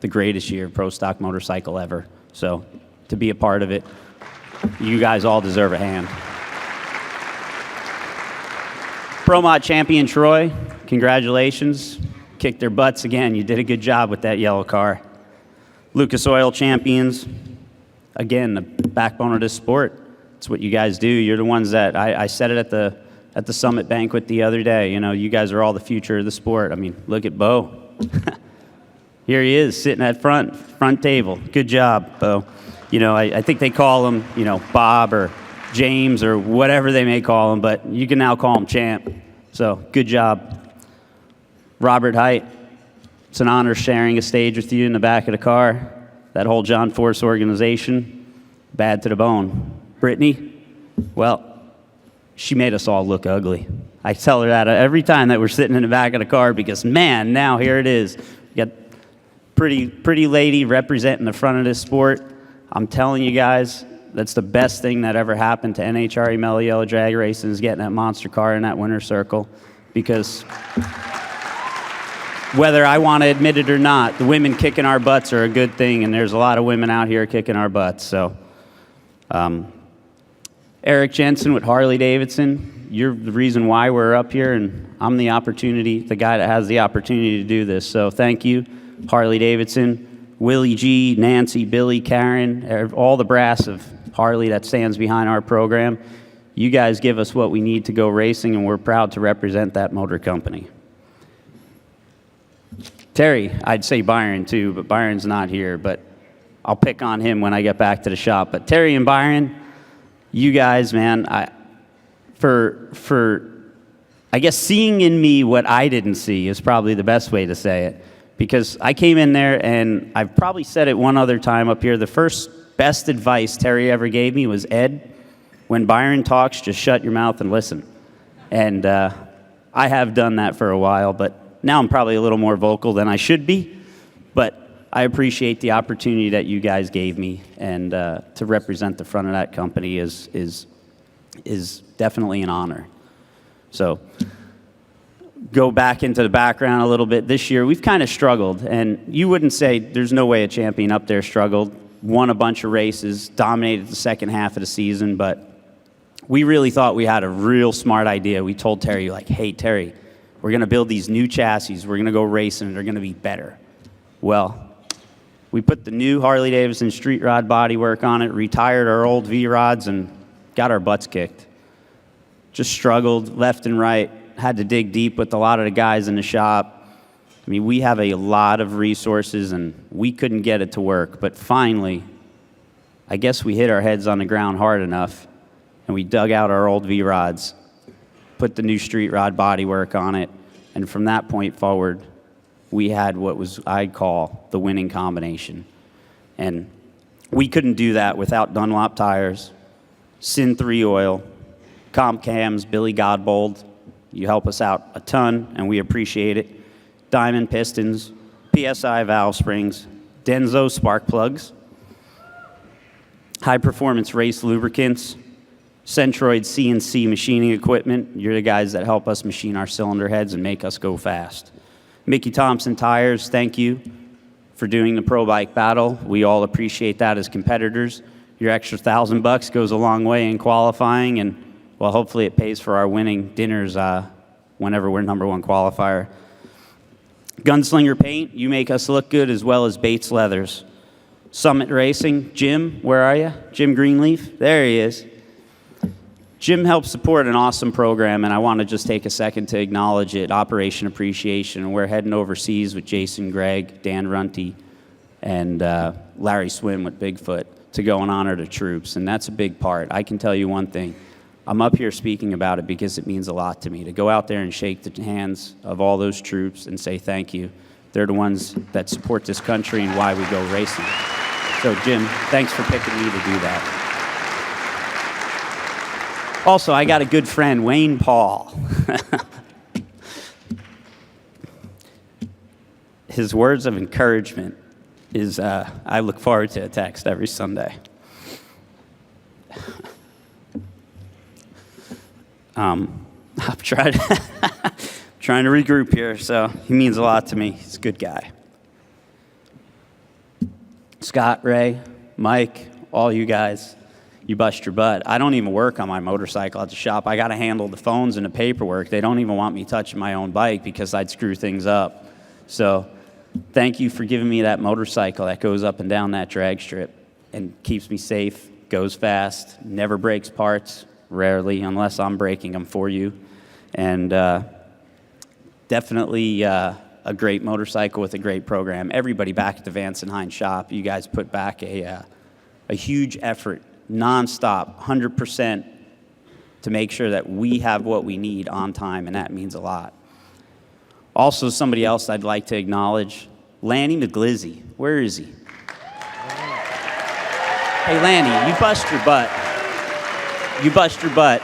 the greatest year of pro stock motorcycle ever. So to be a part of it, you guys all deserve a hand. Pro Mod champion Troy, congratulations. Kicked their butts again. You did a good job with that yellow car. Lucas Oil champions, again, the backbone of this sport. It's what you guys do. You're the ones that, I said it at the Summit banquet the other day, you know, you guys are all the future of the sport. I mean, look at Bo. Here he is, sitting at front table. Good job, Bo. You know, I think they call him, you know, Bob or James or whatever they may call him, but you can now call him Champ. So, good job. Robert Height. It's an honor sharing a stage with you in the back of the car. That whole John Force organization, bad to the bone. Brittany, well, she made us all look ugly. I tell her that every time that we're sitting in the back of the car because, man, now here it is. You got pretty lady representing the front of this sport. I'm telling you guys, that's the best thing that ever happened to NHRA Mello Yello drag racing is getting that monster car in that winner's circle, because whether I want to admit it or not, the women kicking our butts are a good thing, and there's a lot of women out here kicking our butts. So, Eric Jensen with Harley Davidson, you're the reason why we're up here, and I'm the guy that has the opportunity to do this. So thank you, Harley Davidson, Willie G, Nancy, Billy, Karen, all the brass of Harley that stands behind our program. You guys give us what we need to go racing, and we're proud to represent that motor company. Terry, I'd say Byron too, but Byron's not here, but I'll pick on him when I get back to the shop. But Terry and Byron, you guys, man, I guess seeing in me what I didn't see is probably the best way to say it, because I came in there, and I've probably said it one other time up here, the first best advice Terry ever gave me was, Ed, when Byron talks, just shut your mouth and listen. And I have done that for a while, but now I'm probably a little more vocal than I should be, but I appreciate the opportunity that you guys gave me, and to represent the front of that company is definitely an honor. So, go back into the background a little bit. This year, we've kind of struggled, and you wouldn't say there's no way a champion up there struggled. Won a bunch of races, dominated the second half of the season, but we really thought we had a real smart idea. We told Terry, like, hey, Terry, we're going to build these new chassis. We're going to go racing, and they're going to be better. Well, we put the new Harley-Davidson street rod bodywork on it, retired our old V-rods, and got our butts kicked. Just struggled left and right, had to dig deep with a lot of the guys in the shop. I mean, we have a lot of resources, and we couldn't get it to work. But finally, I guess we hit our heads on the ground hard enough, and we dug out our old V-rods, put the new street rod bodywork on it, and from that point forward, we had what I'd call the winning combination. And we couldn't do that without Dunlop tires, Sin 3 oil, comp cams, Billy Godbold, You help us out a ton, and we appreciate it. Diamond pistons, PSI valve springs, Denso spark plugs, high-performance race lubricants, Centroid CNC machining equipment. You're the guys that help us machine our cylinder heads and make us go fast. Mickey Thompson Tires, thank you for doing the Pro Bike Battle. We all appreciate that as competitors. Your extra $1,000 goes a long way in qualifying, and well, hopefully it pays for our winning dinners whenever we're #1 qualifier. Gunslinger Paint, you make us look good, as well as Bates Leathers. Summit Racing, Jim, where are you? Jim Greenleaf, there he is. Jim helps support an awesome program, and I want to just take a second to acknowledge it, Operation Appreciation. We're heading overseas with Jason Gregg, Dan Runty, and Larry Swim with Bigfoot to go and honor the troops, and that's a big part. I can tell you one thing. I'm up here speaking about it because it means a lot to me, to go out there and shake the hands of all those troops and say thank you. They're the ones that support this country and why we go racing. So Jim, thanks for picking me to do that. Also, I got a good friend, Wayne Paul. His words of encouragement is, I look forward to a text every Sunday. I'm trying to regroup here, so he means a lot to me. He's a good guy. Scott, Ray, Mike, all you guys, you bust your butt. I don't even work on my motorcycle at the shop. I got to handle the phones and the paperwork. They don't even want me touching my own bike because I'd screw things up. So thank you for giving me that motorcycle that goes up and down that drag strip and keeps me safe, goes fast, never breaks parts. Rarely, unless I'm breaking them for you. And definitely a great motorcycle with a great program. Everybody back at the Vance and Hines shop, you guys put back a huge effort, nonstop, 100%, to make sure that we have what we need on time, and that means a lot. Also, somebody else I'd like to acknowledge, Lanny McGlizzy. Where is he? Hey, Lanny, you bust your butt. You bust your butt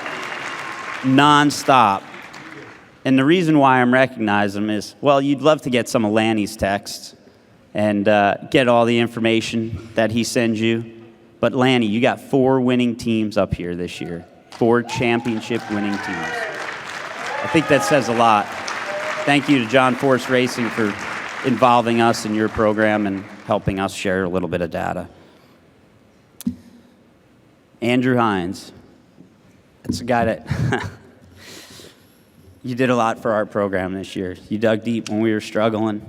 nonstop. And the reason why I'm recognizing him is, well, you'd love to get some of Lanny's texts and get all the information that he sends you. But Lanny, you got 4 winning teams up here this year. 4 championship winning teams. I think that says a lot. Thank you to John Force Racing for involving us in your program and helping us share a little bit of data. Andrew Hines. That's a guy that you did a lot for our program this year. You dug deep when we were struggling.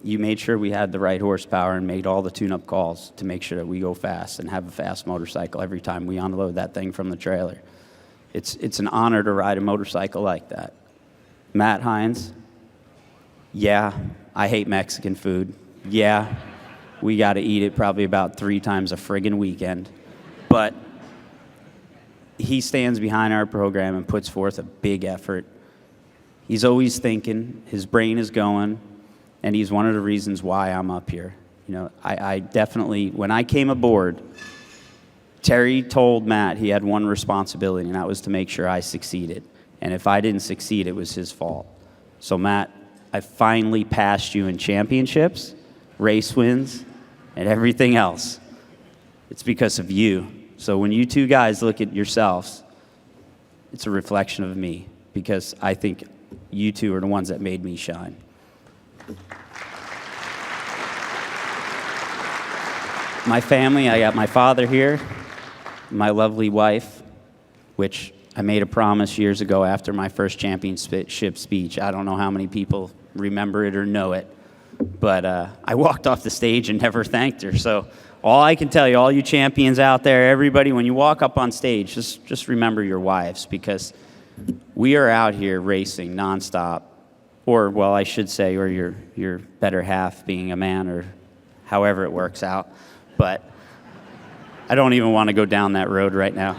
You made sure we had the right horsepower and made all the tune-up calls to make sure that we go fast and have a fast motorcycle every time we unload that thing from the trailer. It's an honor to ride a motorcycle like that. Matt Hines, yeah, I hate Mexican food. Yeah, we got to eat it probably about 3 times a friggin' weekend. But he stands behind our program and puts forth a big effort. He's always thinking, his brain is going, and he's one of the reasons why I'm up here. You know, I definitely, when I came aboard, Terry told Matt he had one responsibility, and that was to make sure I succeeded. And if I didn't succeed, it was his fault. So Matt, I finally passed you in championships, race wins, and everything else. It's because of you. So when you two guys look at yourselves, it's a reflection of me, because I think you two are the ones that made me shine. My family, I got my father here, my lovely wife, which I made a promise years ago after my first championship speech. I don't know how many people remember it or know it, but I walked off the stage and never thanked her. So all I can tell you, all you champions out there, everybody, when you walk up on stage, just remember your wives, because we are out here racing nonstop, or, well, I should say, or your better half being a man, or however it works out. But I don't even want to go down that road right now.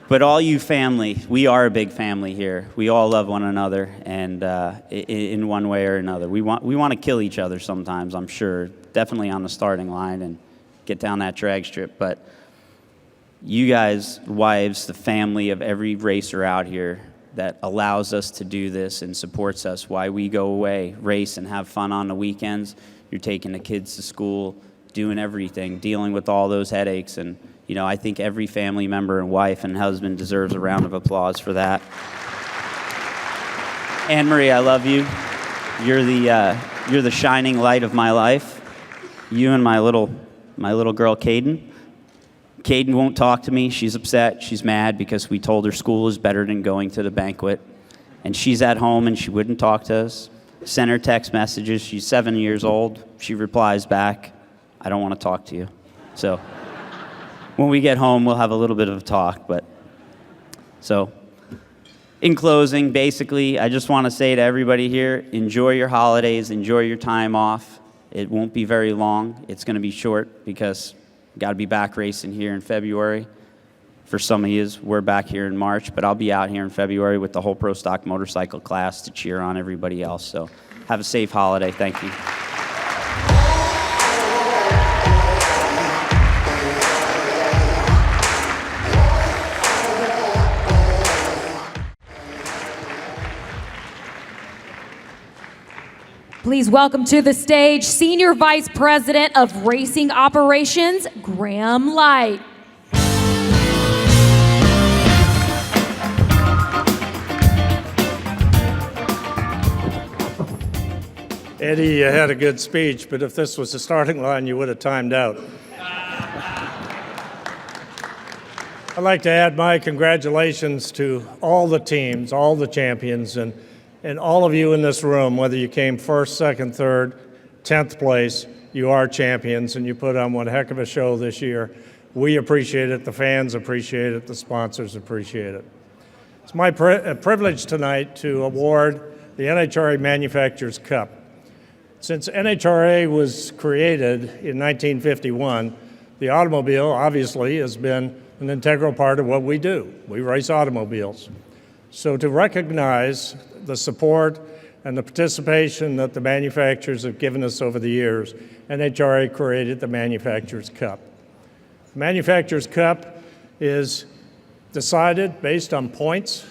But all you family, we are a big family here. We all love one another, and in one way or another. We want to kill each other sometimes, I'm sure, definitely on the starting line and get down that drag strip. But you guys, wives, the family of every racer out here that allows us to do this and supports us, why we go away, race, and have fun on the weekends. You're taking the kids to school, doing everything, dealing with all those headaches. And, you know, I think every family member and wife and husband deserves a round of applause for that. Anne-Marie, I love you. You're the shining light of my life. You and my little girl, Caden. Caden won't talk to me. She's upset. She's mad because we told her school is better than going to the banquet. And she's at home and she wouldn't talk to us. Sent her text messages. She's 7 years old. She replies back, I don't want to talk to you. So when we get home, we'll have a little bit of a talk. But so in closing, basically, I just want to say to everybody here, enjoy your holidays, enjoy your time off. It won't be very long. It's going to be short because got to be back racing here in February. For some of you, we're back here in March, but I'll be out here in February with the whole Pro Stock motorcycle class to cheer on everybody else. So have a safe holiday. Thank you. Please welcome to the stage Senior Vice President of Racing Operations, Graham Light. Eddie, you had a good speech, but if this was the starting line, you would have timed out. I'd like to add my congratulations to all the teams, all the champions, and all of you in this room, whether you came first, second, third, 10th place, you are champions, and you put on one heck of a show this year. We appreciate it, the fans appreciate it, the sponsors appreciate it. It's my privilege tonight to award the NHRA Manufacturers Cup. Since NHRA was created in 1951, the automobile obviously has been an integral part of what we do. We race automobiles. So to recognize the support and the participation that the manufacturers have given us over the years, NHRA created the Manufacturers Cup. The Manufacturers Cup is decided based on points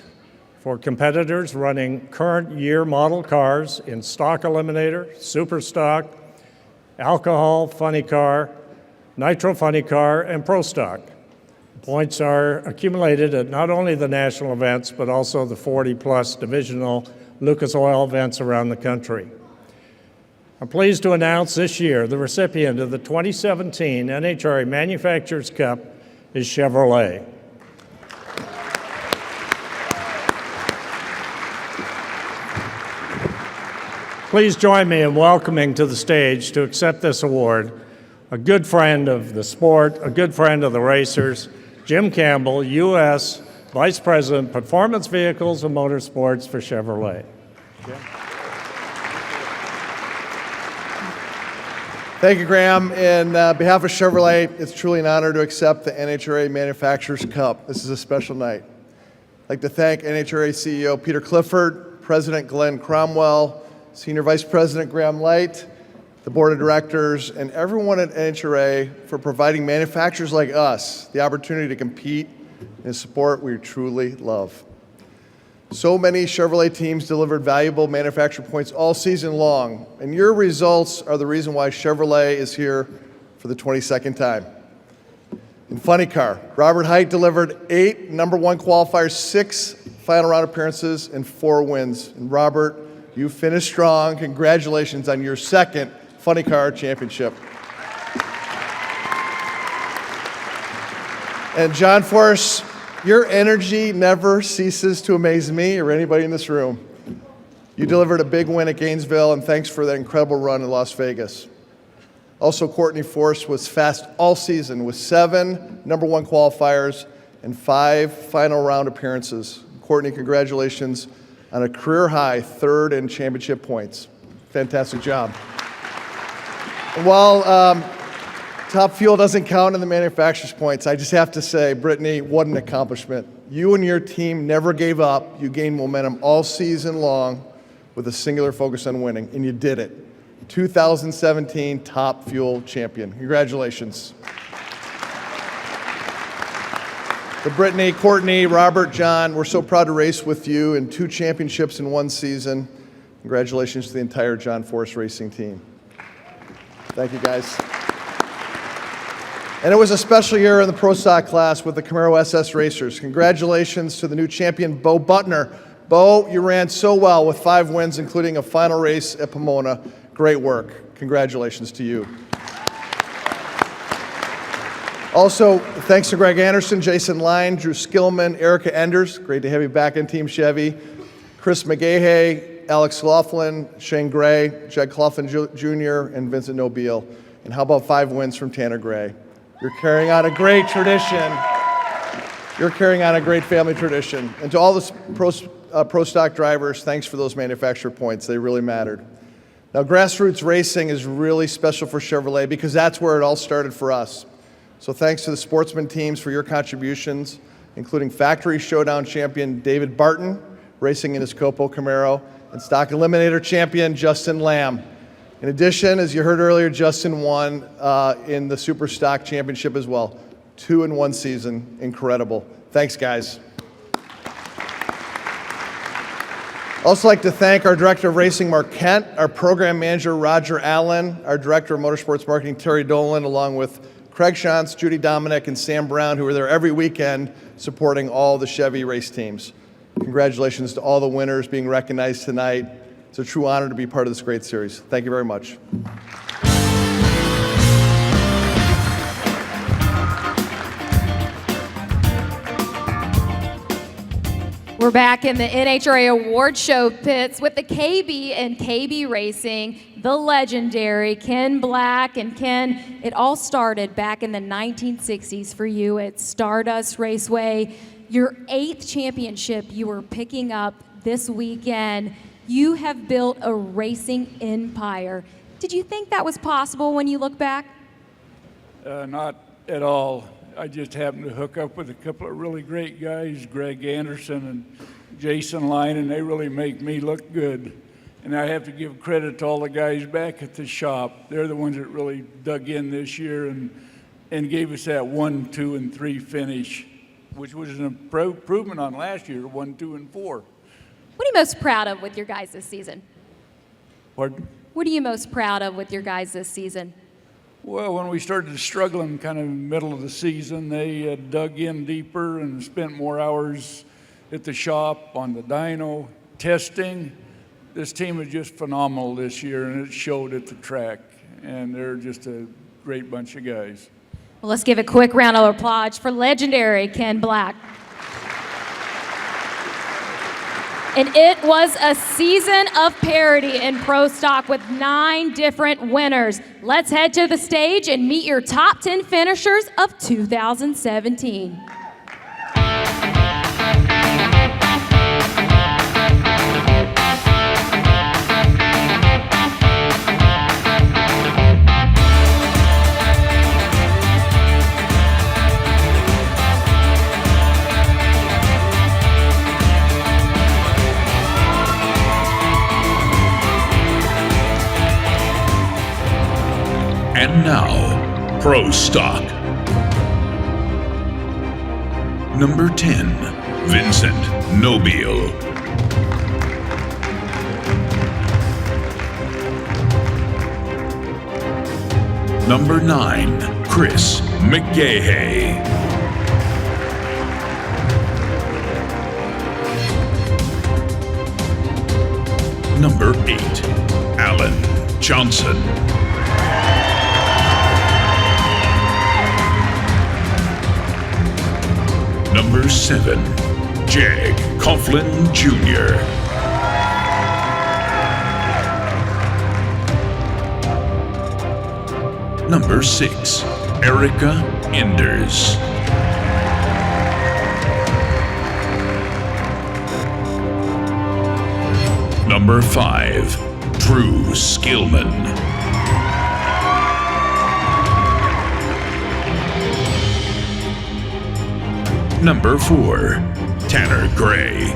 for competitors running current year model cars in stock eliminator, super stock, alcohol funny car, nitro funny car, and pro stock. Points are accumulated at not only the national events, but also the 40-plus divisional Lucas Oil events around the country. I'm pleased to announce this year the recipient of the 2017 NHRA Manufacturers Cup is Chevrolet. Please join me in welcoming to the stage to accept this award a good friend of the sport, a good friend of the racers, Jim Campbell, U.S. Vice President, Performance Vehicles and Motorsports for Chevrolet. Jim. Thank you, Graham. In behalf of Chevrolet, it's truly an honor to accept the NHRA Manufacturers Cup. This is a special night. I'd like to thank NHRA CEO Peter Clifford, President Glenn Cromwell, Senior Vice President Graham Light, the Board of Directors, and everyone at NHRA for providing manufacturers like us the opportunity to compete in a sport we truly love. So many Chevrolet teams delivered valuable manufacturer points all season long, and your results are the reason why Chevrolet is here for the 22nd time. In funny car, Robert Height delivered 8 number 1 qualifiers, 6 final round appearances, and 4 wins. And Robert, you finished strong. Congratulations on your second funny car championship. And John Force, your energy never ceases to amaze me or anybody in this room. You delivered a big win at Gainesville, and thanks for that incredible run in Las Vegas. Also, Courtney Force was fast all season with 7 number 1 qualifiers and 5 final round appearances. Courtney, congratulations on a career high 3rd in championship points. Fantastic job. And while Top Fuel doesn't count in the manufacturer's points, I just have to say, Brittany, what an accomplishment. You and your team never gave up. You gained momentum all season long with a singular focus on winning, and you did it. 2017 Top Fuel champion. Congratulations. To Brittany, Courtney, Robert, John, we're so proud to race with you in 2 championships in 1 season. Congratulations to the entire John Force Racing team. Thank you, guys. And it was a special year in the Pro Stock class with the Camaro SS Racers. Congratulations to the new champion, Bo Butner. Bo, you ran so well with 5 wins, including a final race at Pomona. Great work. Congratulations to you. Also, thanks to Greg Anderson, Jason Line, Drew Skillman, Erica Enders. Great to have you back in Team Chevy. Chris McGahey, Alex Laughlin, Shane Gray, Jed Cloughlin Jr., and Vincent Nobile. And how about 5 wins from Tanner Gray? You're carrying on a great tradition. You're carrying on a great family tradition. And to all the Pro Stock drivers, thanks for those manufacturer points. They really mattered. Now, grassroots racing is really special for Chevrolet because that's where it all started for us. So thanks to the sportsman teams for your contributions, including factory showdown champion David Barton, racing in his Copo Camaro, and stock eliminator champion Justin Lamb. In addition, as you heard earlier, Justin won in the Super Stock Championship as well. 2 in 1 season, incredible. Thanks, guys. Also like to thank our Director of Racing, Mark Kent, our Program Manager, Roger Allen, our Director of Motorsports Marketing, Terry Dolan, along with Craig Shantz, Judy Dominic, and Sam Brown, who are there every weekend supporting all the Chevy race teams. Congratulations to all the winners being recognized tonight. It's a true honor to be part of this great series. Thank you very much. We're back in the NHRA Award Show pits with the KB and KB Racing, the legendary Ken Black. And Ken, it all started back in the 1960s for you at Stardust Raceway. Your 8th championship you were picking up this weekend. You have built a racing empire. Did you think that was possible when you look back? Not at all. I just happened to hook up with a couple of really great guys, Greg Anderson and Jason Line, and they really make me look good. And I have to give credit to all the guys back at the shop. They're the ones that really dug in this year and gave us that 1, 2, and 3 finish, which was an improvement on last year, 1, 2, and 4. What are you most proud of with your guys this season? Pardon? What are you most proud of with your guys this season? Well, when we started struggling kind of middle of the season, they dug in deeper and spent more hours at the shop on the dyno, testing. This team is just phenomenal this year, and it showed at the track. And they're just a great bunch of guys. Well, let's give a quick round of applause for legendary Ken Black. And it was a season of parity in Pro Stock with 9 different winners. Let's head to the stage and meet your top 10 finishers of 2017. And now, Pro Stock. Number 10, Vincent Nobile. Number 9, Chris McGahey. Number 8, Alan Johnson. Number 7, Jag Coughlin Jr. Number 6, Erica Enders. Number 5, Drew Skillman. Number 4, Tanner Gray.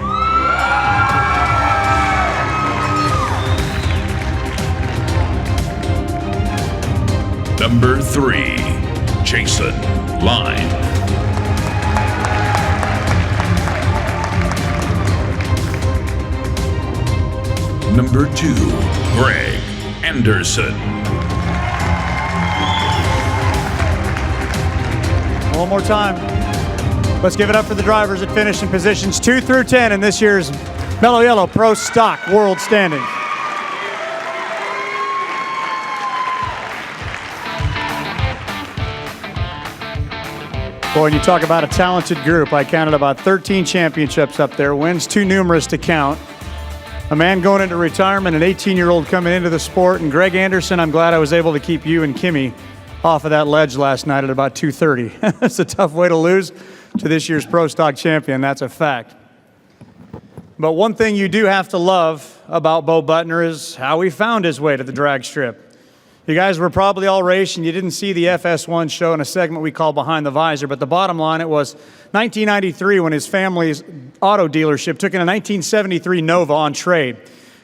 Number 3, Jason Line. Number 2, Greg Anderson. One more time. Let's give it up for the drivers that finished in positions 2 through 10 in this year's Mello Yello Pro Stock World Standings. Boy, when you talk about a talented group, I counted about 13 championships up there, wins too numerous to count. A man going into retirement, an 18-year-old coming into the sport, and Greg Anderson, I'm glad I was able to keep you and Kimmy off of that ledge last night at about 2:30. That's a tough way to lose to this year's Pro Stock champion, that's a fact. But one thing you do have to love about Bo Butner is how he found his way to the drag strip. You guys were probably all raced and you didn't see the FS1 show in a segment we call Behind the Visor, but the bottom line, it was 1993 when his family's auto dealership took in a 1973 Nova on trade.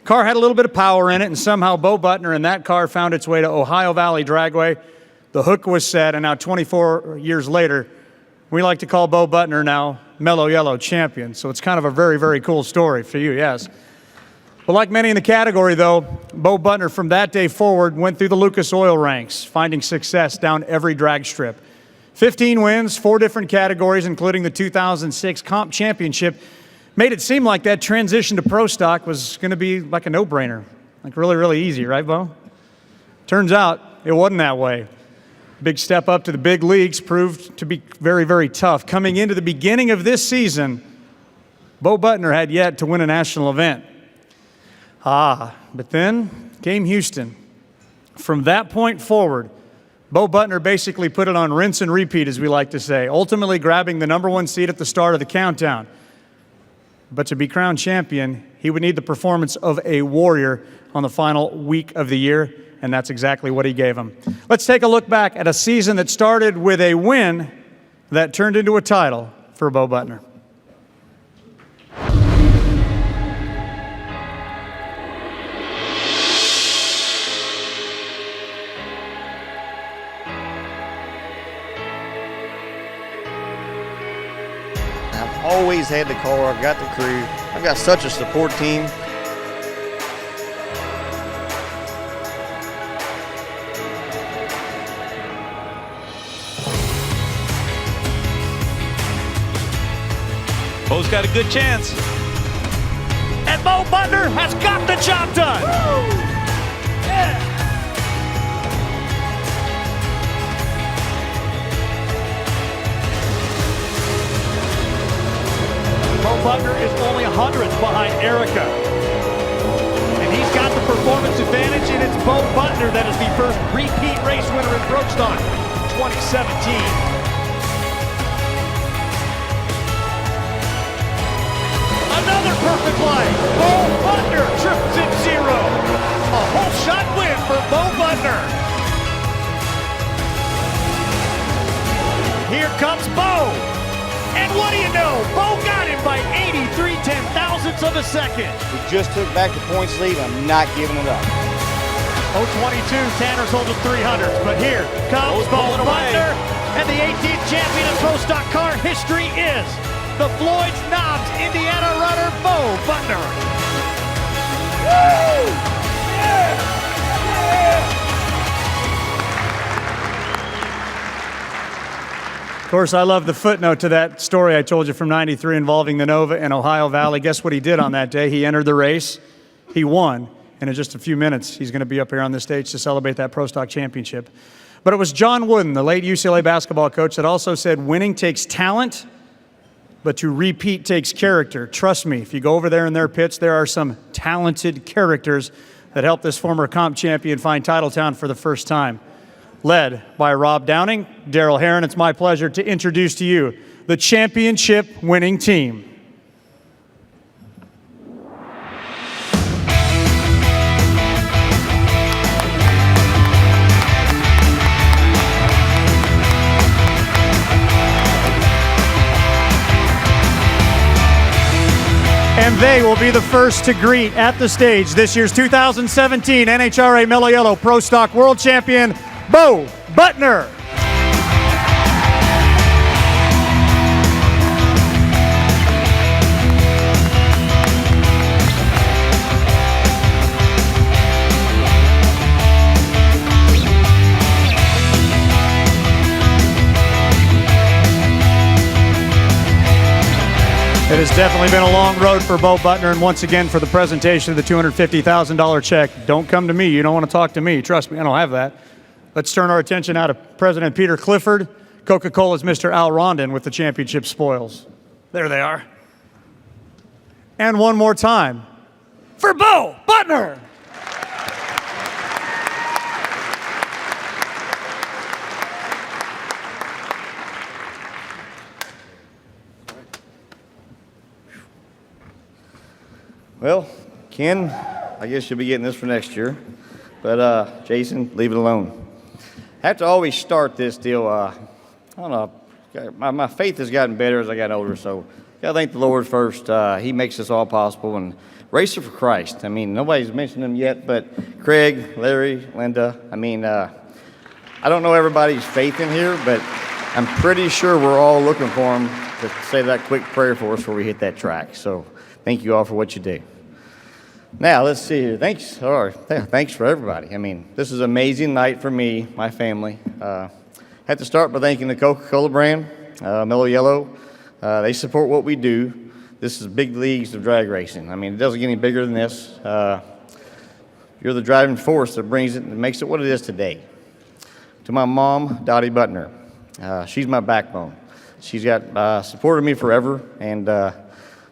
Car had a little bit of power in it, and somehow Bo Butner and that car found its way to Ohio Valley Dragway. The hook was set, and now 24 years later, we like to call Bo Butner now Mello Yello champion. So it's kind of a very, very cool story for you, yes. But like many in the category, though, Bo Butner from that day forward went through the Lucas Oil ranks, finding success down every drag strip. 15 wins, 4 different categories, including the 2006 Comp Championship, made it seem like that transition to Pro Stock was going to be like a no-brainer, like really, really easy, right, Bo? Turns out it wasn't that way. Big step up to the big leagues proved to be very, very tough. Coming into the beginning of this season, Bo Butner had yet to win a national event. But then came Houston. From that point forward, Bo Butner basically put it on rinse and repeat, as we like to say, ultimately grabbing the #1 seed at the start of the countdown. But to be crowned champion, he would need the performance of a warrior on the final week of the year, and that's exactly what he gave him. Let's take a look back at a season that started with a win that turned into a title for Bo Butner. I've always had the car, I've got the crew, I've got such a support team. Bo's got a good chance. And Bo Butner has got the job done. Woo! Yeah. Bo Butner is only 100th behind Erica. And he's got the performance advantage, and it's Bo Butner that is the first repeat race winner in Pro Stock 2017. Another perfect line. Bo Butner trips in 0. A whole shot win for Bo Butner. Here comes Bo. And what do you know? Bo got him by 83 ten-thousandths of a second. We just took back the points lead. I'm not giving it up. 022, Tanner's holding 300. But here comes Bo Butner. And the 18th champion of Pro Stock car history is the Floyd's Knobs Indiana runner, Bo Butner. Woo! Yeah! Yeah! Of course, I love the footnote to that story I told you from '93 involving the Nova and Ohio Valley. Guess what he did on that day? He entered the race. He won. And in just a few minutes, he's going to be up here on this stage to celebrate that Pro Stock championship. But it was John Wooden, the late UCLA basketball coach, that also said winning takes talent, but to repeat takes character. Trust me, if you go over there in their pits, there are some talented characters that helped this former comp champion find Titletown for the first time. Led by Rob Downing, Daryl Heron, it's my pleasure to introduce to you the championship winning team. And they will be the first to greet at the stage this year's 2017 NHRA Mello Yello Pro Stock World Champion, Bo Butner. has definitely been a long road for Bo Butner, and once again for the presentation of the $250,000 check. Don't come to me. You don't want to talk to me. Trust me, I don't have that. Let's turn our attention now to President Peter Clifford, Coca-Cola's Mr. Al Rondon with the championship spoils. There they are. And one more time for Bo Butner. Well, Ken, I guess you'll be getting this for next year. But Jason, leave it alone. I have to always start this deal. I don't know. My faith has gotten better as I got older, so I thank the Lord first. He makes this all possible. And Racer for Christ. I mean, nobody's mentioned them yet, but Craig, Larry, Linda. I mean, I don't know everybody's faith in here, but I'm pretty sure we're all looking for them to say that quick prayer for us before we hit that track. So thank you all for what you do. Now, let's see here. Thanks for everybody. I mean, this is an amazing night for me, my family. I have to start by thanking the Coca-Cola brand, Mello Yello. They support what we do. This is big leagues of drag racing. I mean, it doesn't get any bigger than this. You're the driving force that brings it and makes it what it is today. To my mom, Dottie Butner. She's my backbone. She's got supported me forever, and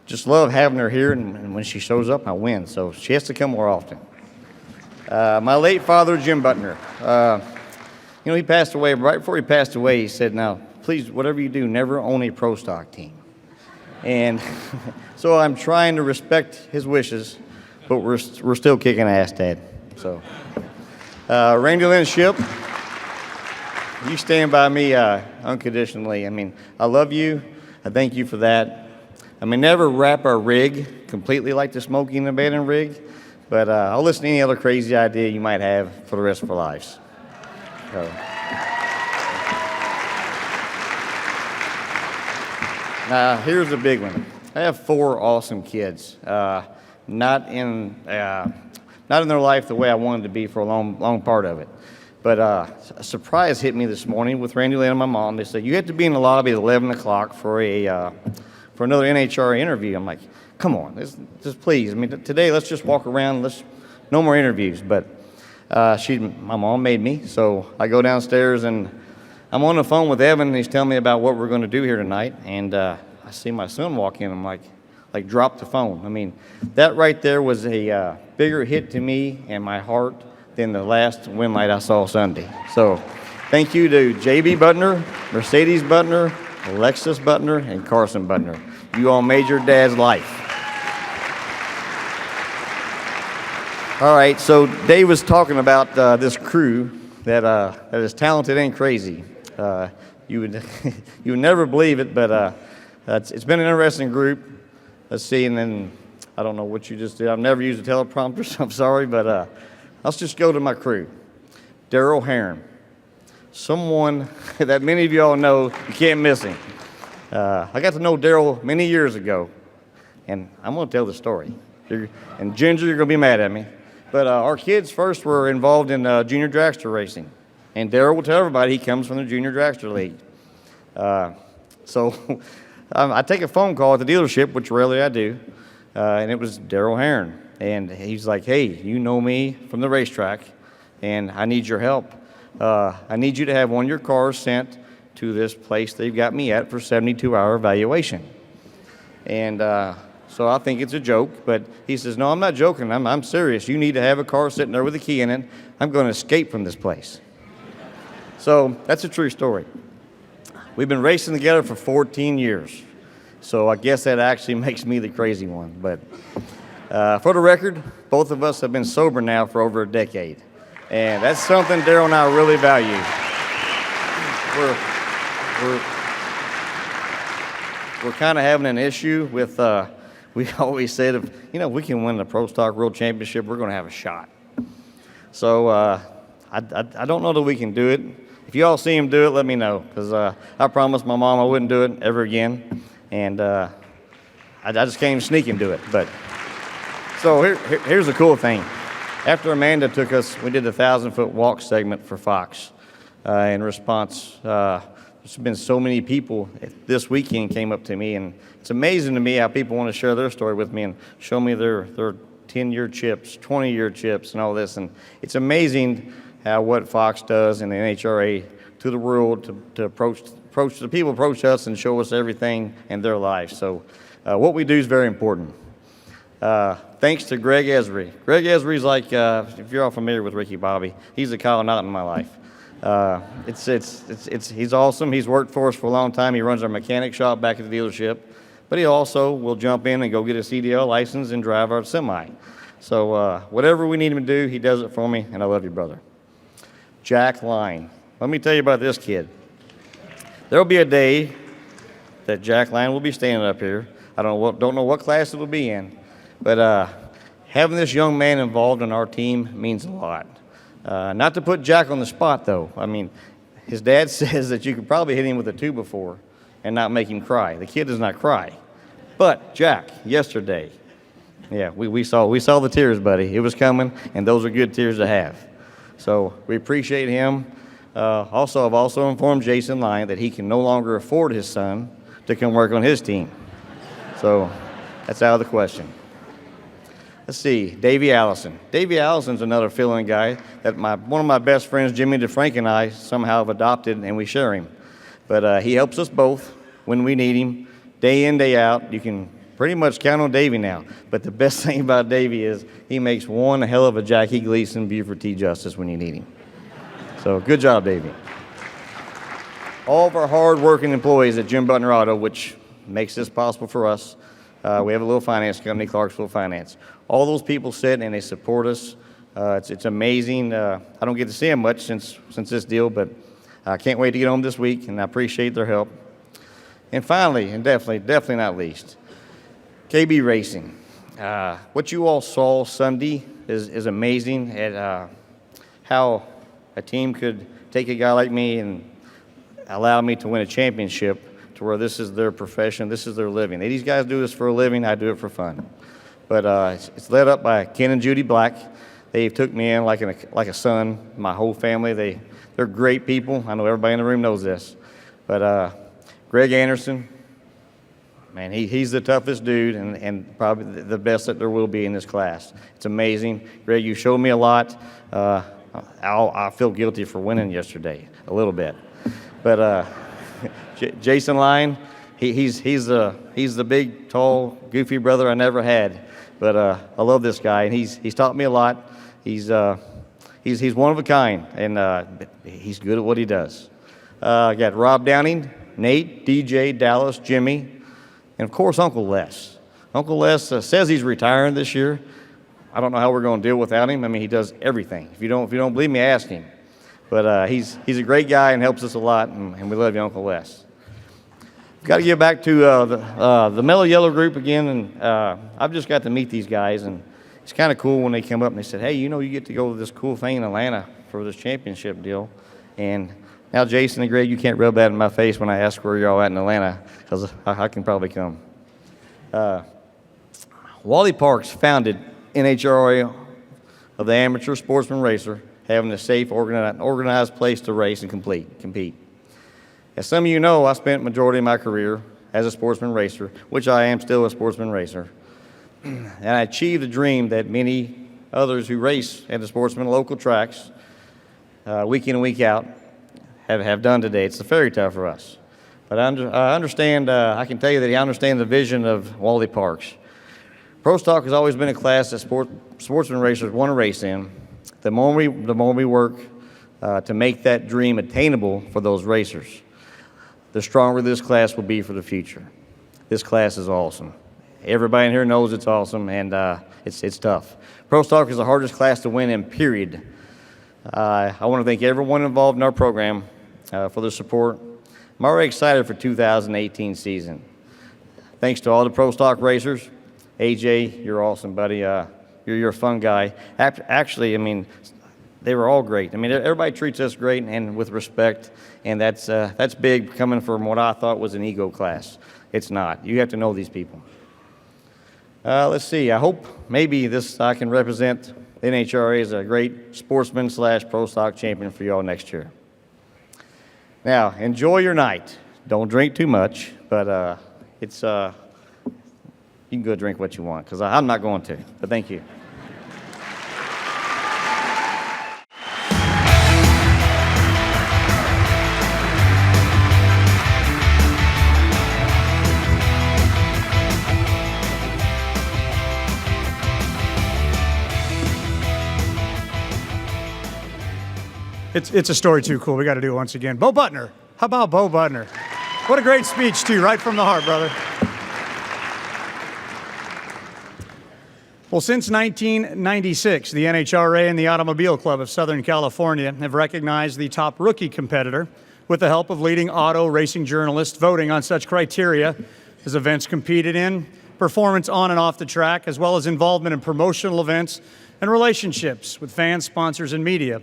just love having her here, and when she shows up, I win. So she has to come more often. My late father, Jim Butner. He passed away. Right before he passed away, he said, "Now, please, whatever you do, never own a pro stock team." And so I'm trying to respect his wishes, but we're still kicking ass, Dad. So, Randy Lynn Ship, you stand by me unconditionally. I mean, I love you. I thank you for that. I may never wrap our rig completely like the Smokey and the Bandit rig, but I'll listen to any other crazy idea you might have for the rest of our lives. So. Here's a big one. I have 4 awesome kids. Not in their life the way I wanted to be for a long part of it. But a surprise hit me this morning with Randy Lynn and my mom. They said, "You have to be in the lobby at 11 o'clock for another NHRA interview." I'm like, "Come on, just please. I mean, today let's just walk around. No more interviews." But my mom made me, so I go downstairs and I'm on the phone with Evan, and he's telling me about what we're going to do here tonight. And I see my son walk in. I'm like drop the phone. I mean, that right there was a bigger hit to me and my heart than the last win light I saw Sunday. So thank you to JB Butner, Mercedes Butner, Alexis Butner, and Carson Butner. You all made your dad's life. All right, so Dave was talking about this crew that is talented and crazy. You would never believe it, but it's been an interesting group. Let's see, and then I don't know what you just did. I've never used a teleprompter, so I'm sorry, but let's just go to my crew. Daryl Heron, someone that many of you all know, you can't miss him. I got to know Daryl many years ago, and I'm going to tell the story. And Ginger, you're going to be mad at me. But our kids first were involved in junior dragster racing. And Daryl will tell everybody he comes from the Junior Dragster League. So I take a phone call at the dealership, which rarely I do, and it was Daryl Heron. And he's like, "Hey, you know me from the racetrack, and I need your help. I need you to have one of your cars sent to this place they've got me at for 72-hour evaluation." And so I think it's a joke, but he says, "No, I'm not joking. I'm serious. You need to have a car sitting there with a key in it. I'm going to escape from this place." So that's a true story. We've been racing together for 14 years. So I guess that actually makes me the crazy one. But for the record, both of us have been sober now for over a decade. And that's something Daryl and I really value. We're kind of having an issue with, we always said, if we can win the Pro Stock World Championship, we're going to have a shot. So I don't know that we can do it. If you all see him do it, let me know, because I promised my mom I wouldn't do it ever again, and I just can't even sneak and do it. But so here's the cool thing. After Amanda took us, we did the 1,000-foot walk segment for Fox in response to there's been so many people this weekend came up to me, and it's amazing to me how people want to share their story with me and show me their 10-year chips, 20-year chips, and all this. And it's amazing how what Fox does and the NHRA to the world to approach the people approach us and show us everything in their life. So what we do is very important. Thanks to Greg Esri. Greg Esri's like, if you're all familiar with Ricky Bobby, he's the Kyle Naughton in my life. He's awesome. He's worked for us for a long time. He runs our mechanic shop back at the dealership, but he also will jump in and go get a CDL license and drive our semi. So whatever we need him to do, he does it for me, and I love you, brother. Jack Line. Let me tell you about this kid. There will be a day that Jack Line will be standing up here. I don't know what class it will be in, but having this young man involved in our team means a lot. Not to put Jack on the spot, though. I mean, his dad says that you could probably hit him with a 2-before and not make him cry. The kid does not cry. But Jack, yesterday, yeah, we saw the tears, buddy. It was coming, and those are good tears to have. So we appreciate him. I've also informed Jason Lyon that he can no longer afford his son to come work on his team. So that's out of the question. Let's see, Davey Allison. Davey Allison's another fill-in guy that one of my best friends, Jimmy DeFrank, and I somehow have adopted, and we share him. But he helps us both when we need him, day in, day out. You can pretty much count on Davey now. But the best thing about Davey is he makes one hell of a Jackie Gleason Buford T. Justice when you need him. So good job, Davey. All of our hard-working employees at Jim Butner Auto, which makes this possible for us. We have a little finance company, Clarksville Finance. All those people sit and they support us. It's amazing. I don't get to see them much since this deal, but I can't wait to get home this week, and I appreciate their help. And finally, and definitely not least, KB Racing. What you all saw Sunday is amazing at how a team could take a guy like me and allow me to win a championship to where this is their profession, this is their living. These guys do this for a living, I do it for fun. But it's led up by Ken and Judy Black. They took me in like a son, my whole family. They're great people. I know everybody in the room knows this. But Greg Anderson, man, he's the toughest dude and probably the best that there will be in this class. It's amazing. Greg, you showed me a lot. I feel guilty for winning yesterday, a little bit. But Jason Lyon, he's the big, tall, goofy brother I never had. But I love this guy, and he's taught me a lot. He's one of a kind, and he's good at what he does. I got Rob Downing, Nate, DJ, Dallas, Jimmy, and of course Uncle Les. Uncle Les says he's retiring this year. I don't know how we're going to deal without him. I mean, he does everything. If you don't believe me, ask him. But he's a great guy and helps us a lot, and we love you, Uncle Les. Got to get back to the Mello Yello group again, and I've just got to meet these guys, and it's kind of cool when they come up and they said, hey, you get to go to this cool thing in Atlanta for this championship deal. And now, Jason and Greg, you can't rub that in my face when I ask where you're all at in Atlanta, because I can probably come. Wally Parks founded NHRA of the amateur sportsman racer, having a safe, organized place to race and compete. As some of you know, I spent majority of my career as a sportsman racer, which I am still a sportsman racer. And I achieved a dream that many others who race at the sportsman local tracks, week in and week out, have done today. It's a fairy tale for us. But I understand, I can tell you that I understand the vision of Wally Parks. Pro Stock has always been a class that sportsman racers want to race in. The more we work to make that dream attainable for those racers, the stronger this class will be for the future. This class is awesome. Everybody in here knows it's awesome, and it's tough. Pro Stock is the hardest class to win in, period. I want to thank everyone involved in our program for their support. I'm already excited for 2018 season. Thanks to all the Pro Stock racers. AJ, you're awesome, buddy. You're a fun guy. Actually, I mean, they were all great. I mean, everybody treats us great and with respect, and that's big coming from what I thought was an ego class. It's not. You have to know these people. Let's see. I hope maybe I can represent NHRA as a great sportsman / Pro Stock champion for you all next year. Now, enjoy your night. Don't drink too much, but you can go drink what you want, because I'm not going to. But thank you. It's a story too cool. We got to do it once again. Bo Butner. How about Bo Butner? What a great speech, too, right from the heart, brother. Well, since 1996, the NHRA and the Automobile Club of Southern California have recognized the top rookie competitor with the help of leading auto racing journalists voting on such criteria as events competed in, performance on and off the track, as well as involvement in promotional events and relationships with fans, sponsors, and media.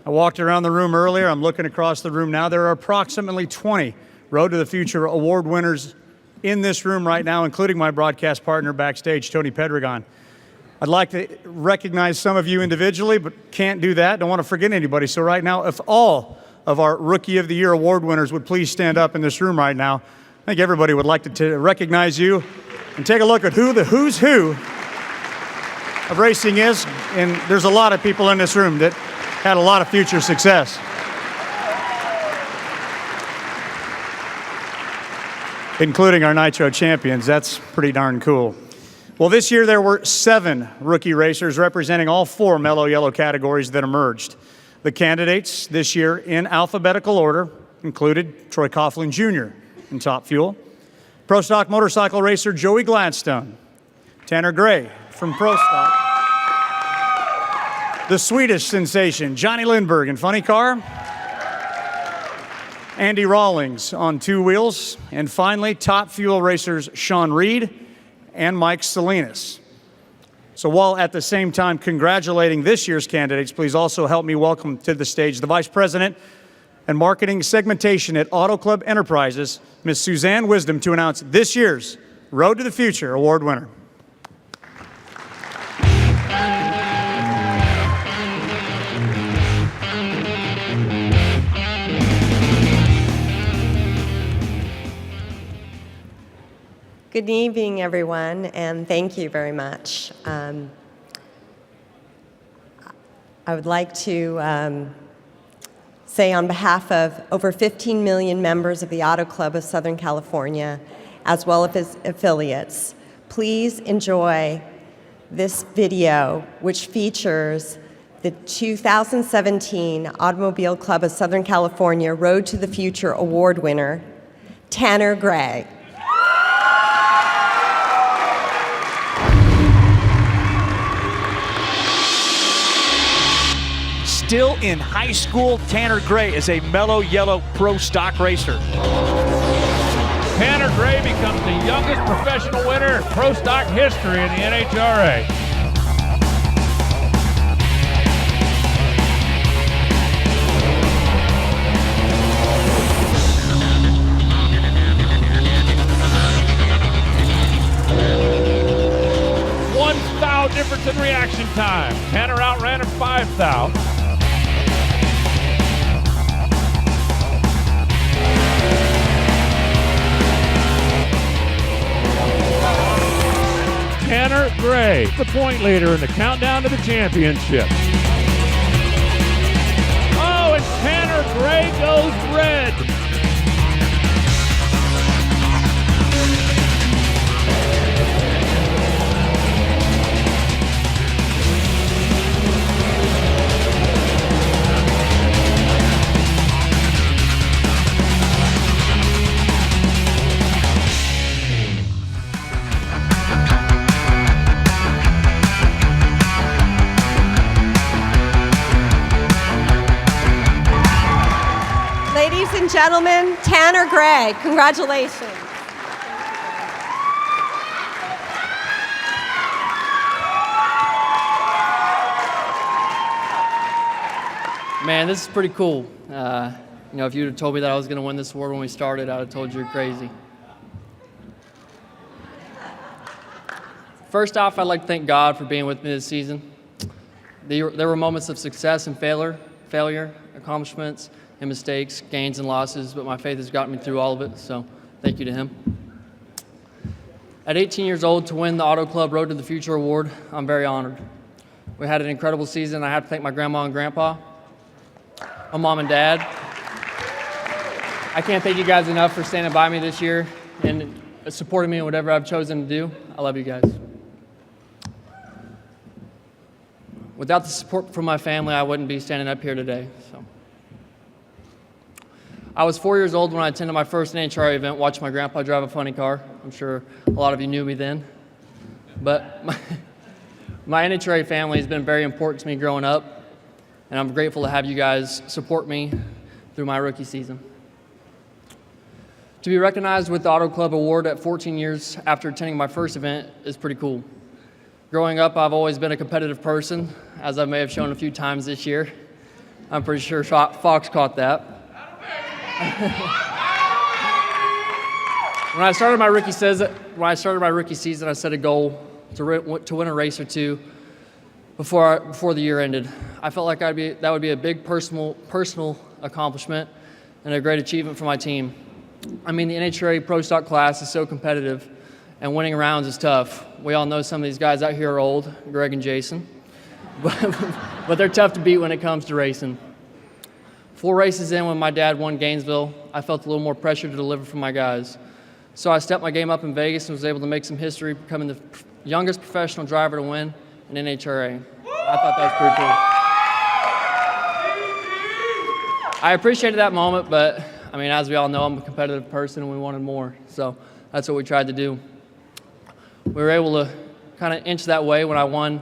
I walked around the room earlier. I'm looking across the room now. There are approximately 20 Road to the Future award winners in this room right now, including my broadcast partner backstage, Tony Pedregon. I'd like to recognize some of you individually, but can't do that. Don't want to forget anybody. So right now, if all of our Rookie of the Year award winners would please stand up in this room right now, I think everybody would like to recognize you and take a look at who the who's who of racing is. And there's a lot of people in this room that had a lot of future success. Including our Nitro champions. That's pretty darn cool. Well, this year there were 7 rookie racers representing all 4 Mello Yello categories that emerged. The candidates this year in alphabetical order included Troy Coughlin Jr. in Top Fuel, Pro Stock motorcycle racer Joey Gladstone, Tanner Gray from Pro Stock, the Swedish sensation Johnny Lindberg in Funny Car, Andy Rawlings on 2 wheels, and finally, Top Fuel racers Sean Reed and Mike Salinas. So while at the same time congratulating this year's candidates, please also help me welcome to the stage the Vice President and Marketing Segmentation at Auto Club Enterprises, Ms. Suzanne Wisdom, to announce this year's Road to the Future award winner. Good evening, everyone, and thank you very much. I would like to say on behalf of over 15 million members of the Auto Club of Southern California, as well as its affiliates, please enjoy this video, which features the 2017 Automobile Club of Southern California Road to the Future Award winner, Tanner Gray. Still in high school, Tanner Gray is a Mello Yello Pro Stock racer. Tanner Gray becomes the youngest professional winner in Pro Stock history in the NHRA. One thou difference in reaction time. Tanner outran him 5 thou. Tanner Gray, the point leader in the countdown to the championship. Oh, and Tanner Gray goes red. Ladies and gentlemen, Tanner Gray, congratulations. Man, this is pretty cool. You know, if you'd have told me that I was going to win this award when we started, I'd have told you you're crazy. First off, I'd like to thank God for being with me this season. There were moments of success and failure, accomplishments, and mistakes, gains and losses, but my faith has gotten me through all of it, so thank you to him. At 18 years old, to win the Auto Club Road to the Future Award, I'm very honored. We had an incredible season. I have to thank my grandma and grandpa, my mom and dad. I can't thank you guys enough for standing by me this year and supporting me in whatever I've chosen to do. I love you guys. Without the support from my family, I wouldn't be standing up here today. So, I was 4 years old when I attended my first NHRA event, watching my grandpa drive a funny car. I'm sure a lot of you knew me then. But my NHRA family has been very important to me growing up, and I'm grateful to have you guys support me through my rookie season. To be recognized with the Auto Club Award at 14 years after attending my first event is pretty cool. Growing up, I've always been a competitive person, as I may have shown a few times this year. I'm pretty sure Fox caught that. When I started my rookie season, I set a goal to win a race or two before the year ended. I felt like that would be a big personal accomplishment and a great achievement for my team. I mean, the NHRA Pro Stock class is so competitive, and winning rounds is tough. We all know some of these guys out here are old, Greg and Jason, but they're tough to beat when it comes to racing. 4 races in, when my dad won Gainesville, I felt a little more pressure to deliver for my guys. So I stepped my game up in Vegas and was able to make some history, becoming the youngest professional driver to win an NHRA. I thought that was pretty cool. I appreciated that moment, but I mean, as we all know, I'm a competitive person and we wanted more. So that's what we tried to do. We were able to kind of inch that way when I won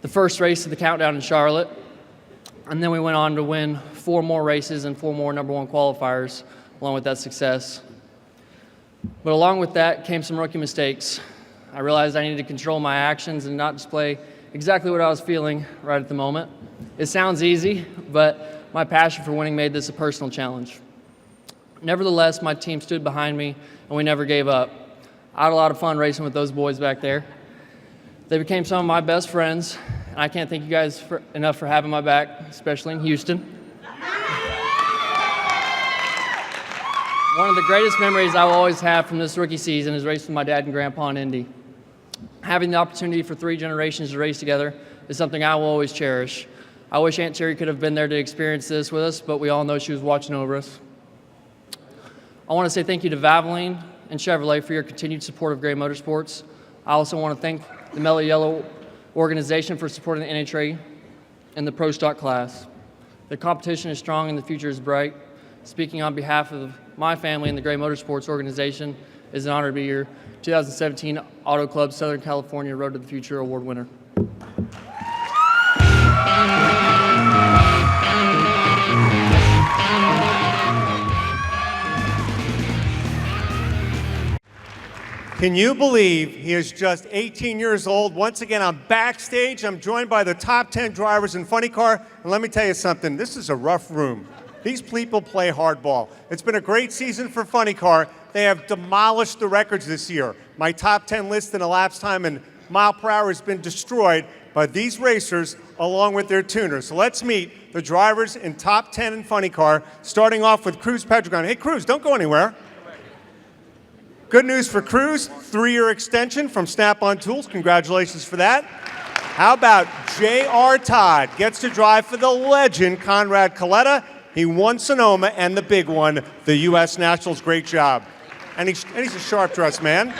the first race of the countdown in Charlotte. And then we went on to win 4 more races and 4 more #1 qualifiers along with that success. But along with that came some rookie mistakes. I realized I needed to control my actions and not display exactly what I was feeling right at the moment. It sounds easy, but my passion for winning made this a personal challenge. Nevertheless, my team stood behind me and we never gave up. I had a lot of fun racing with those boys back there. They became some of my best friends, and I can't thank you guys enough for having my back, especially in Houston. One of the greatest memories I will always have from this rookie season is racing with my dad and grandpa in Indy. Having the opportunity for 3 generations to race together is something I will always cherish. I wish Aunt Terry could have been there to experience this with us, but we all know she was watching over us. I want to say thank you to Valvoline and Chevrolet for your continued support of Gray Motorsports. I also want to thank the Mello Yello organization for supporting the NHRA and the Pro Stock class. The competition is strong and the future is bright. Speaking on behalf of my family and the Gray Motorsports organization, it is an honor to be your 2017 Auto Club Southern California Road to the Future Award winner. Can you believe he is just 18 years old? Once again, I'm backstage. I'm joined by the top 10 drivers in Funny Car. And let me tell you something, this is a rough room. These people play hardball. It's been a great season for Funny Car. They have demolished the records this year. My top 10 list in elapsed time and mile per hour has been destroyed by these racers along with their tuners. So let's meet the drivers in top 10 in Funny Car, starting off with Cruz Pedregon. Hey, Cruz, don't go anywhere. Good news for Cruz, 3-year extension from Snap-on Tools. Congratulations for that. How about J.R. Todd gets to drive for the legend Conrad Coletta. He won Sonoma and the big one, the U.S. Nationals. Great job. And he's a sharp-dressed man.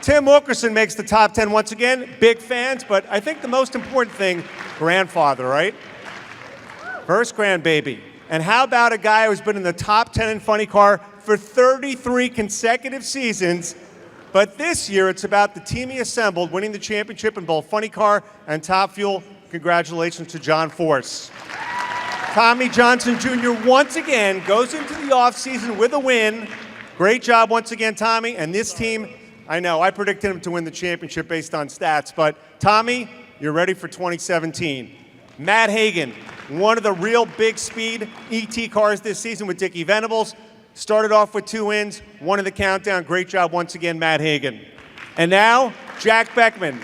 Tim Wilkerson makes the top 10 once again. Big fans, but I think the most important thing, grandfather, right? First grandbaby. And how about a guy who's been in the top 10 in Funny Car for 33 consecutive seasons, but this year it's about the team he assembled, winning the championship in both Funny Car and Top Fuel. Congratulations to John Force. Tommy Johnson Jr. once again goes into the offseason with a win. Great job once again, Tommy. And this team, I know, I predicted him to win the championship based on stats, but Tommy, you're ready for 2017. Matt Hagan, one of the real big speed ET cars this season with Dickie Venables. Started off with 2 wins, won in the countdown. Great job once again, Matt Hagan. And now, Jack Beckman,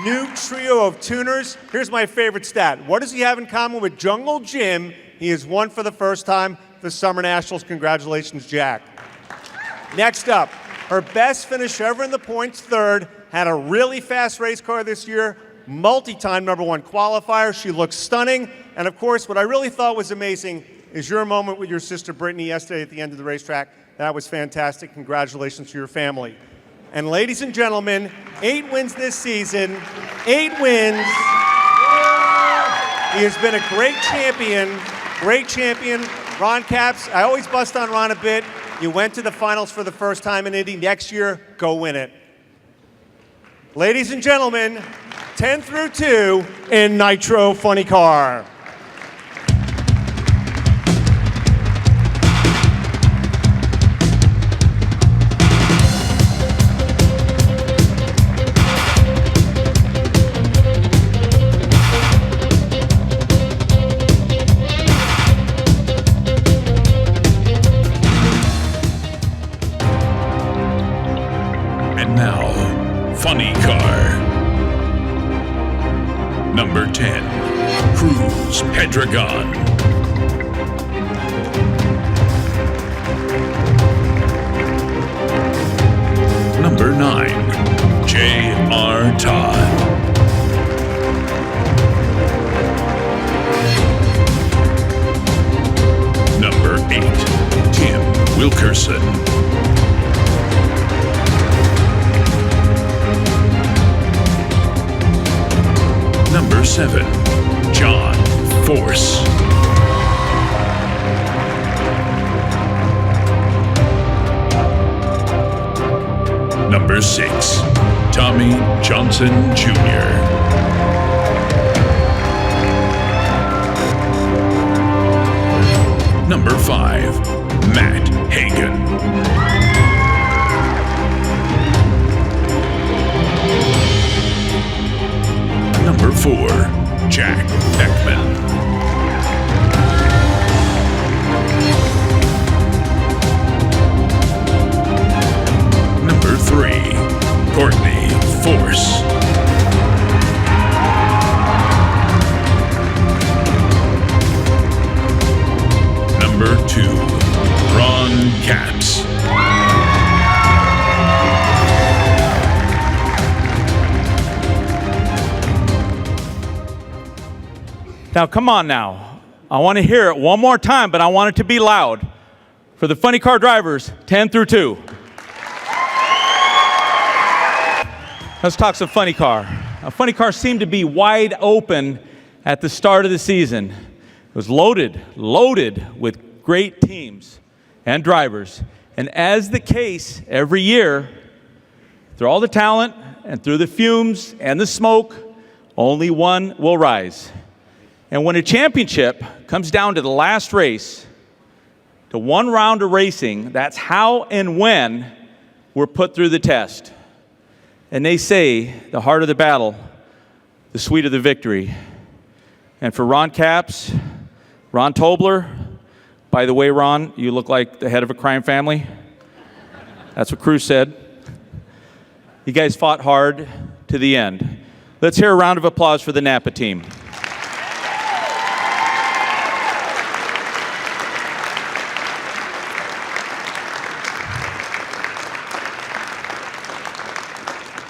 new trio of tuners. Here's my favorite stat. What does he have in common with Jungle Jim? He has won for the first time. the Summer Nationals. Congratulations, Jack. Next up, her best finish ever in the points, third, had a really fast race car this year, multi-time #1 qualifier. She looks stunning. And of course, what I really thought was amazing is your moment with your sister Brittany yesterday at the end of the racetrack. That was fantastic. Congratulations to your family. And ladies and gentlemen, 8 wins this season, 8 wins. He has been a great champion, Ron Capps. I always bust on Ron a bit. You went to the finals for the first time in Indy. Next year, go win it. Ladies and gentlemen, 10 through 2 in Nitro Funny Car. Funny car. Number 10, Cruz Pedregon. Number 9, J.R. Todd. Number 8, Tim Wilkerson. Number 7, John Force. Number 6, Tommy Johnson Jr. Number 5, Matt Hagan. Number 4, Jack Beckman. Number 3, Courtney Force. Number 2, Ron Capps. Now, come on now. I want to hear it one more time, but I want it to be loud. For the funny car drivers, 10 through 2. Let's talk some funny car. A funny car seemed to be wide open at the start of the season. It was loaded with great teams and drivers. And as the case every year, through all the talent and through the fumes and the smoke, only one will rise. And when a championship comes down to the last race, to one round of racing, that's how and when we're put through the test. And they say, the harder the battle, the sweeter the victory. And for Ron Capps, Ron Tobler, by the way, Ron, you look like the head of a crime family. That's what Cruz said. You guys fought hard to the end. Let's hear a round of applause for the Napa team.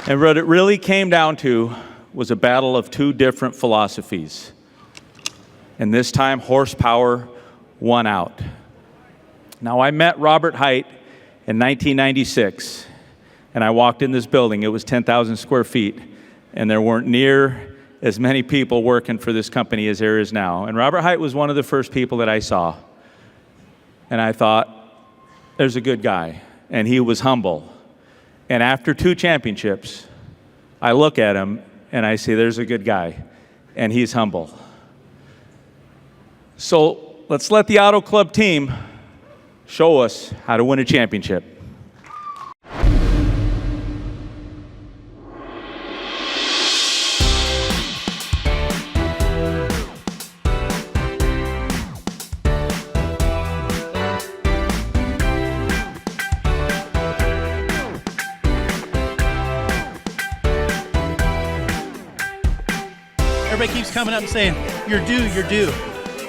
And what it really came down to was a battle of two different philosophies. And this time, horsepower won out. Now, I met Robert Hite in 1996, and I walked in this building. It was 10,000 square feet, and there weren't near as many people working for this company as there is now. And Robert Hite was one of the first people that I saw. And I thought, there's a good guy. And he was humble. And after 2 championships, I look at him and I say, there's a good guy, and he's humble. So let's let the Auto Club team show us how to win a championship. Everybody keeps coming up and saying, you're due, you're due.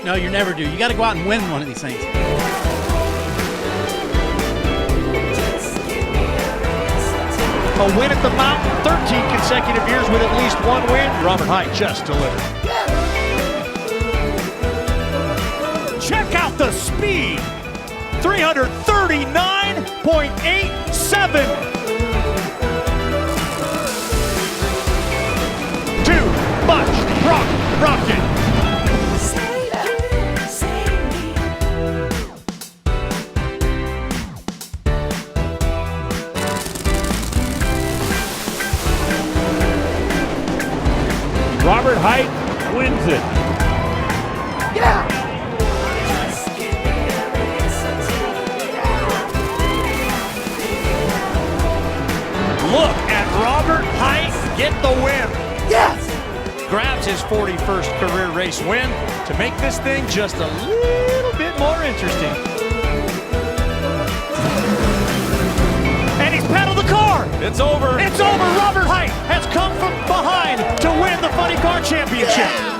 No, you're never due. You got to go out and win one of these things. a win at the mountain, 13 consecutive years with at least one win. Robert Height just delivered. Check out the speed, 339.87. Too much rockin'. Robert Height wins it. Yeah! Look at Robert Height get the win. Yes! Grabs his 41st career race win to make this thing just a little bit more interesting. And he's pedaled the car. It's over. It's over. Robert Height has come from behind to win the Funny Car Championship. Yeah!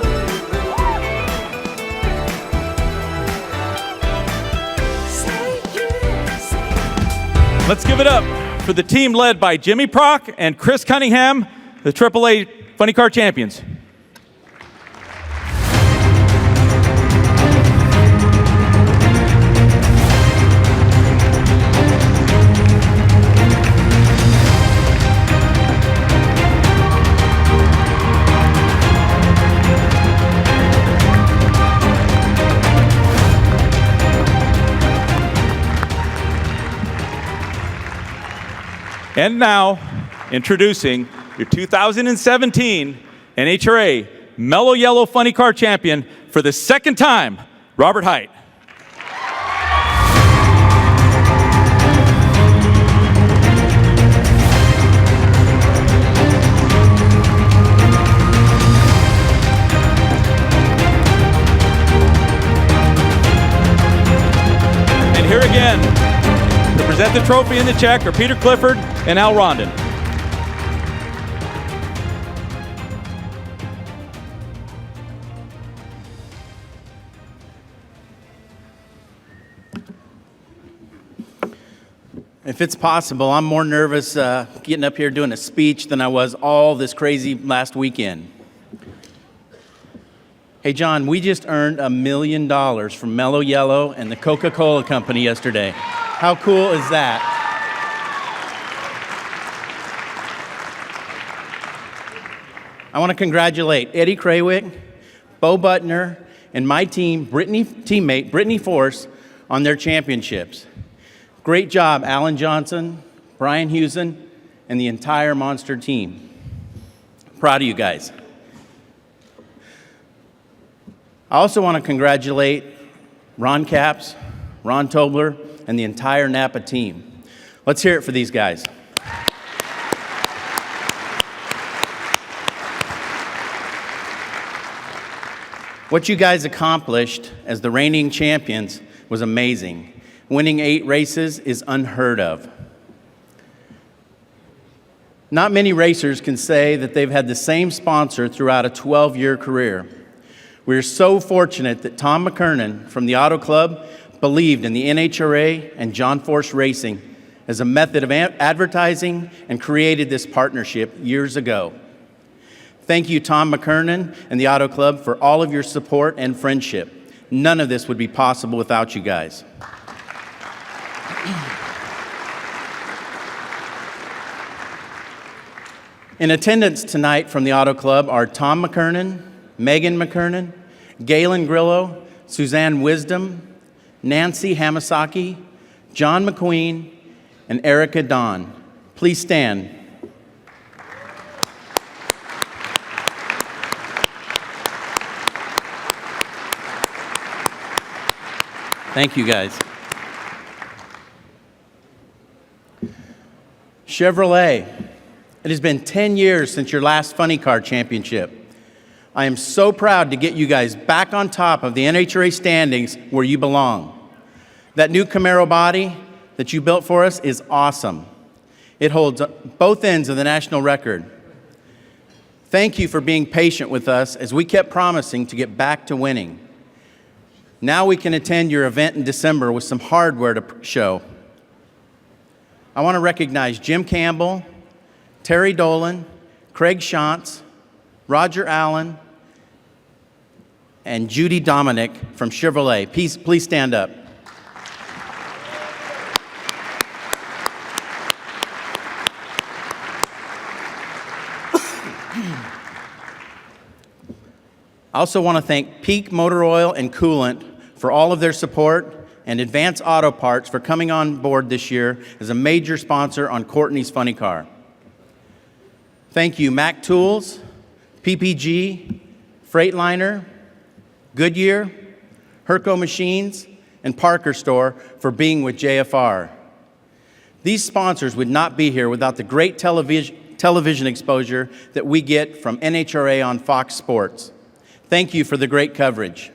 Let's give it up for the team led by Jimmy Prock and Chris Cunningham, the AAA Funny Car Champions. And now, introducing your 2017 NHRA Mello Yello Funny Car Champion for the second time, Robert Height. And here again, to present the trophy and the check are Peter Clifford and Al Rondon. If it's possible, I'm more nervous getting up here doing a speech than I was all this crazy last weekend. Hey, John, we just earned $1 million from Mello Yello and the Coca-Cola Company yesterday. How cool is that? I want to congratulate Eddie Krawick, Bo Butner, and my teammate Brittany Force on their championships. Great job, Alan Johnson, Brian Hewson, and the entire Monster team. Proud of you guys. I also want to congratulate Ron Capps, Ron Tobler, and the entire Napa team. Let's hear it for these guys. What you guys accomplished as the reigning champions was amazing. Winning 8 races is unheard of. Not many racers can say that they've had the same sponsor throughout a 12-year career. We're so fortunate that Tom McKernan from the Auto Club believed in the NHRA and John Force Racing as a method of advertising and created this partnership years ago. Thank you, Tom McKernan and the Auto Club, for all of your support and friendship. None of this would be possible without you guys. In attendance tonight from the Auto Club are Tom McKernan, Megan McKernan, Galen Grillo, Suzanne Wisdom, Nancy Hamasaki, John McQueen, and Erica Don. Please stand. Thank you, guys. Chevrolet, it has been 10 years since your last Funny Car Championship. I am so proud to get you guys back on top of the NHRA standings where you belong. That new Camaro body that you built for us is awesome. It holds both ends of the national record. Thank you for being patient with us as we kept promising to get back to winning. Now we can attend your event in December with some hardware to show. I want to recognize Jim Campbell, Terry Dolan, Craig Shantz, Roger Allen, and Judy Dominic from Chevrolet. Please stand up. I also want to thank Peak Motor Oil and Coolant for all of their support, and Advance Auto Parts for coming on board this year as a major sponsor on Courtney's Funny Car. Thank you, Mac Tools, PPG, Freightliner, Goodyear, Herco Machines, and Parker Store for being with JFR. These sponsors would not be here without the great television exposure that we get from NHRA on Fox Sports. Thank you for the great coverage.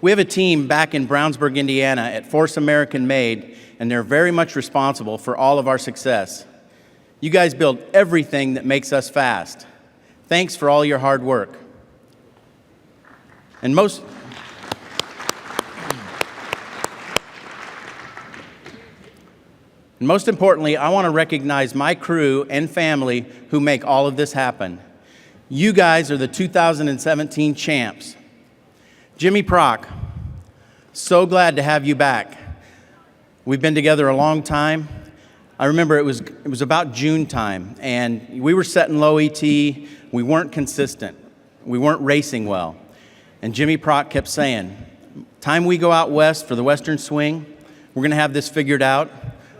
We have a team back in Brownsburg, Indiana at Force American Made, and they're very much responsible for all of our success. You guys build everything that makes us fast. Thanks for all your hard work. And most importantly, I want to recognize my crew and family who make all of this happen. You guys are the 2017 champs. Jimmy Prock, so glad to have you back. We've been together a long time. I remember it was about June time, and we were setting low ET. We weren't consistent. We weren't racing well. And Jimmy Prock kept saying, time we go out west for the Western Swing, we're going to have this figured out.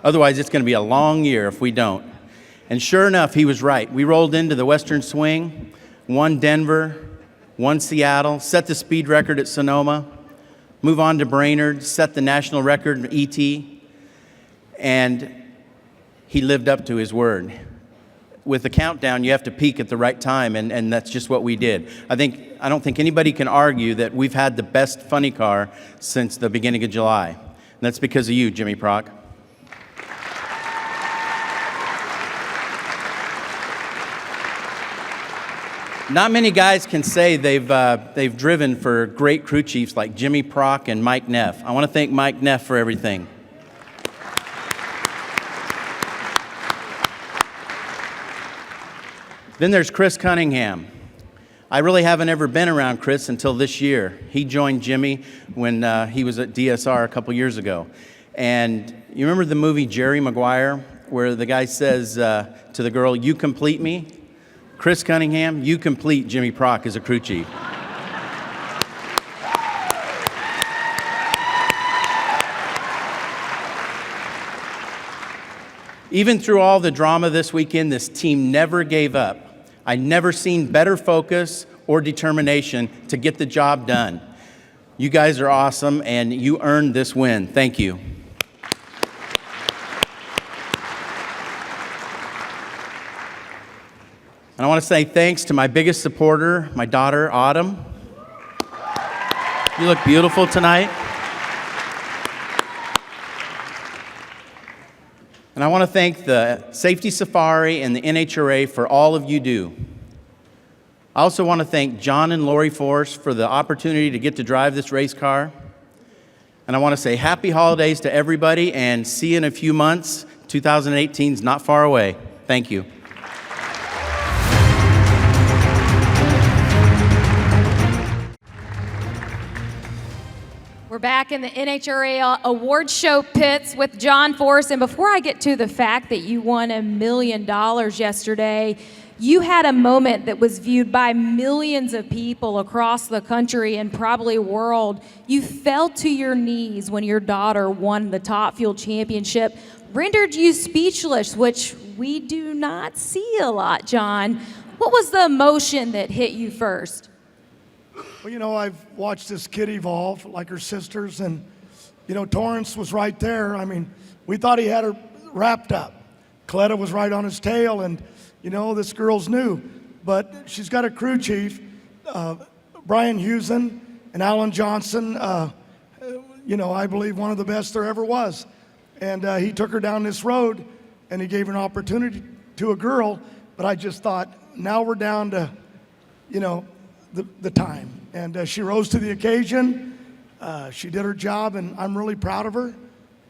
Otherwise, it's going to be a long year if we don't. And sure enough, he was right. We rolled into the Western Swing, won Denver, won Seattle, set the speed record at Sonoma, move on to Brainerd, set the national record in ET, and he lived up to his word. With the countdown, you have to peak at the right time, and that's just what we did. I don't think anybody can argue that we've had the best funny car since the beginning of July. And that's because of you, Jimmy Prock. Not many guys can say they've driven for great crew chiefs like Jimmy Prock and Mike Neff. I want to thank Mike Neff for everything. Then there's Chris Cunningham. I really haven't ever been around Chris until this year. He joined Jimmy when he was at DSR a couple years ago. And you remember the movie Jerry Maguire, where the guy says to the girl, "You complete me"? Chris Cunningham, you complete Jimmy Prock as a crew chief. Even through all the drama this weekend, this team never gave up. I never seen better focus or determination to get the job done. You guys are awesome, and you earned this win. Thank you. And I want to say thanks to my biggest supporter, my daughter, Autumn. You look beautiful tonight. And I want to thank the Safety Safari and the NHRA for all of you do. I also want to thank John and Lori Force for the opportunity to get to drive this race car. And I want to say happy holidays to everybody, and see you in a few months. 2018 is not far away. Thank you. We're back in the NHRA award show pits with John Force. And before I get to the fact that you won $1 million yesterday, you had a moment that was viewed by millions of people across the country and probably world. You fell to your knees when your daughter won the Top Fuel Championship, rendered you speechless, which we do not see a lot, John. What was the emotion that hit you first? Well, you know, I've watched this kid evolve like her sisters, and, you know, Torrance was right there. I mean, we thought he had her wrapped up. Coletta was right on his tail, and, you know, this girl's new. But she's got a crew chief, Brian Hewson and Alan Johnson, you know, I believe one of the best there ever was. And he took her down this road, and he gave her an opportunity to a girl, but I just thought, now we're down to, you know, the time. And she rose to the occasion. she did her job, and I'm really proud of her.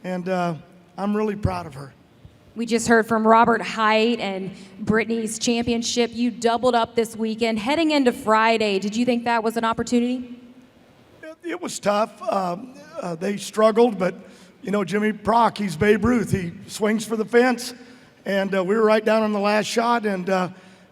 And I'm really proud of her. We just heard from Robert Height and Brittany's championship. You doubled up this weekend. Heading into Friday, did you think that was an opportunity? It was tough. They struggled, but, you know, Jimmy Prock, he's Babe Ruth. He swings for the fence, and we were right down on the last shot, and,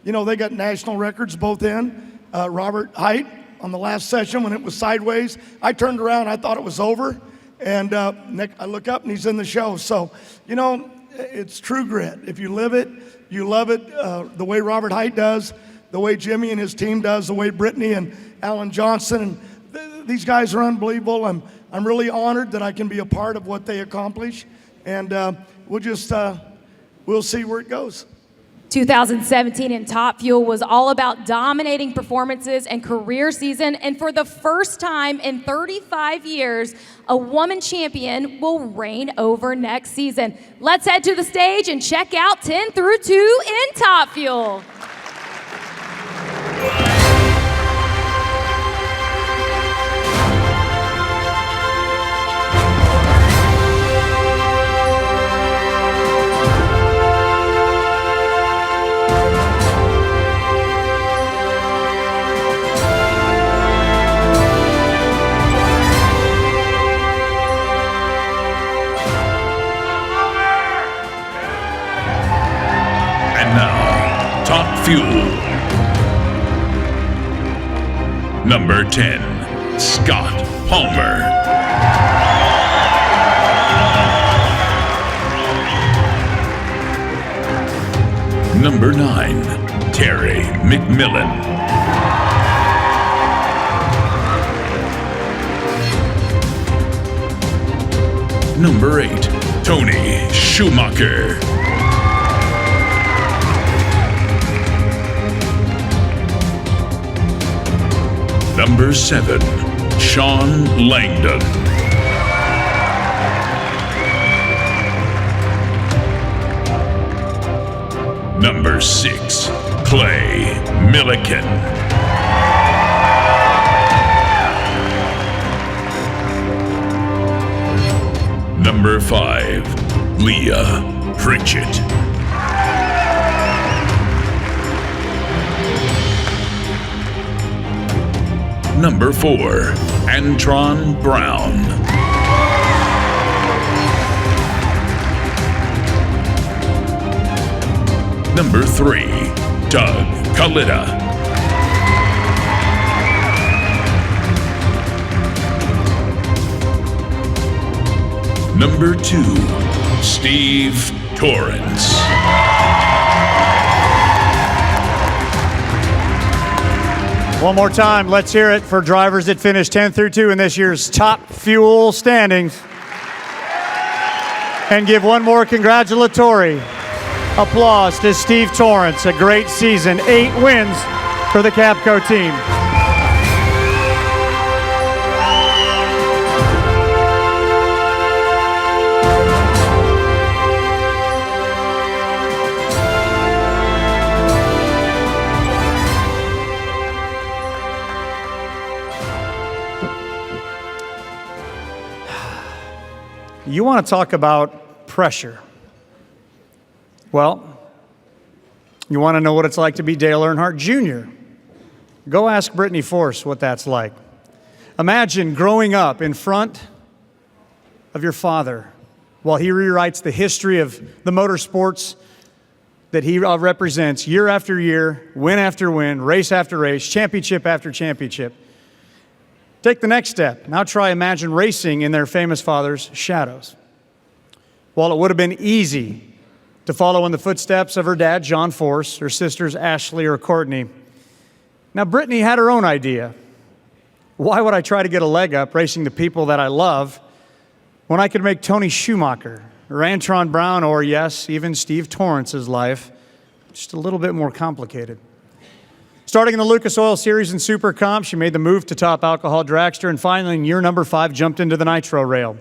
you know, they got national records both in. Robert Height on the last session when it was sideways, I turned around, I thought it was over, and Nick, I look up and he's in the show. So, you know, it's true grit. If you live it, you love it, the way Robert Height does, the way Jimmy and his team does, the way Brittany and Alan Johnson, and these guys are unbelievable. I'm really honored that I can be a part of what they accomplish, and we'll see where it goes. 2017 in Top Fuel was all about dominating performances and career season, and for the first time in 35 years, a woman champion will reign over next season. Let's head to the stage and check out 10 through 2 in Top Fuel. Top Fuel. Number 10, Scott Palmer. Number 9, Terry McMillan. Number 8, Tony Schumacher. Number 7, Sean Langdon. Number 6, Clay Milliken. Number 5, Leah Pritchett. Number 4, Antron Brown. Number 3, Doug Kalita. Number 2, Steve Torrance. One more time, let's hear it for drivers that finished 10 through 2 in this year's Top Fuel standings. And give one more congratulatory applause to Steve Torrance. A great season, 8 wins for the Capco team. You want to talk about pressure. Well, you want to know what it's like to be Dale Earnhardt Jr. Go ask Brittany Force what that's like. Imagine growing up in front of your father while he rewrites the history of the motorsports that he represents year after year, win after win, race after race, championship after championship. Take the next step. Now try imagine racing in their famous father's shadows. While it would have been easy to follow in the footsteps of her dad, John Force, her sisters, Ashley or Courtney, now Brittany had her own idea. Why would I try to get a leg up racing the people that I love when I could make Tony Schumacher or Antron Brown or, yes, even Steve Torrance's life just a little bit more complicated? Starting in the Lucas Oil Series and Super Comp, she made the move to top alcohol dragster, and finally in year number 5 jumped into the nitro rail.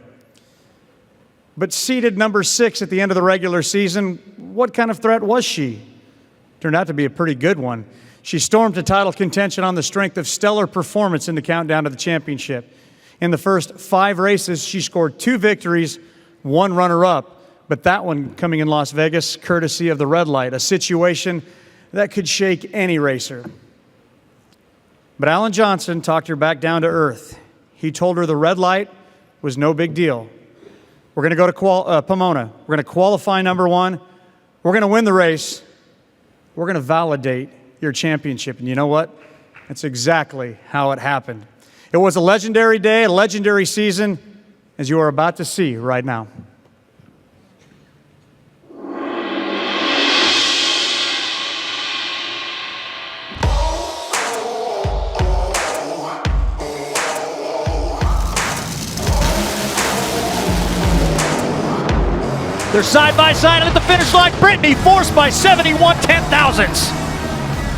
But seeded number 6 at the end of the regular season, what kind of threat was she? Turned out to be a pretty good one. She stormed to title contention on the strength of stellar performance in the countdown to the championship. In the first 5 races, she scored 2 victories, 1 runner-up, but that one coming in Las Vegas, courtesy of the red light, a situation that could shake any racer. But Alan Johnson talked her back down to earth. He told her the red light was no big deal. We're going to go to Pomona. We're going to qualify number 1. We're going to win the race. We're going to validate your championship. And you know what? That's exactly how it happened. It was a legendary day, a legendary season, as you are about to see right now. They're side by side at the finish line. Brittany Force by 71 10,000ths.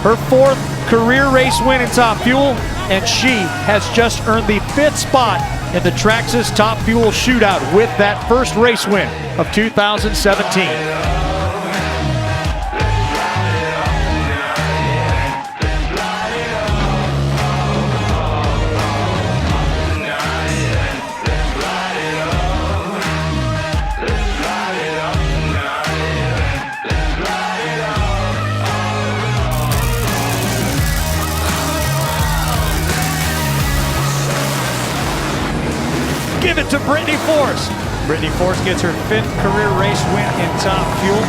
Her 4th career race win in Top Fuel, and she has just earned the 5th spot in the Traxxas Top Fuel Shootout with that first race win of 2017. Give it to Brittany Force. Brittany Force gets her 5th career race win in Top Fuel.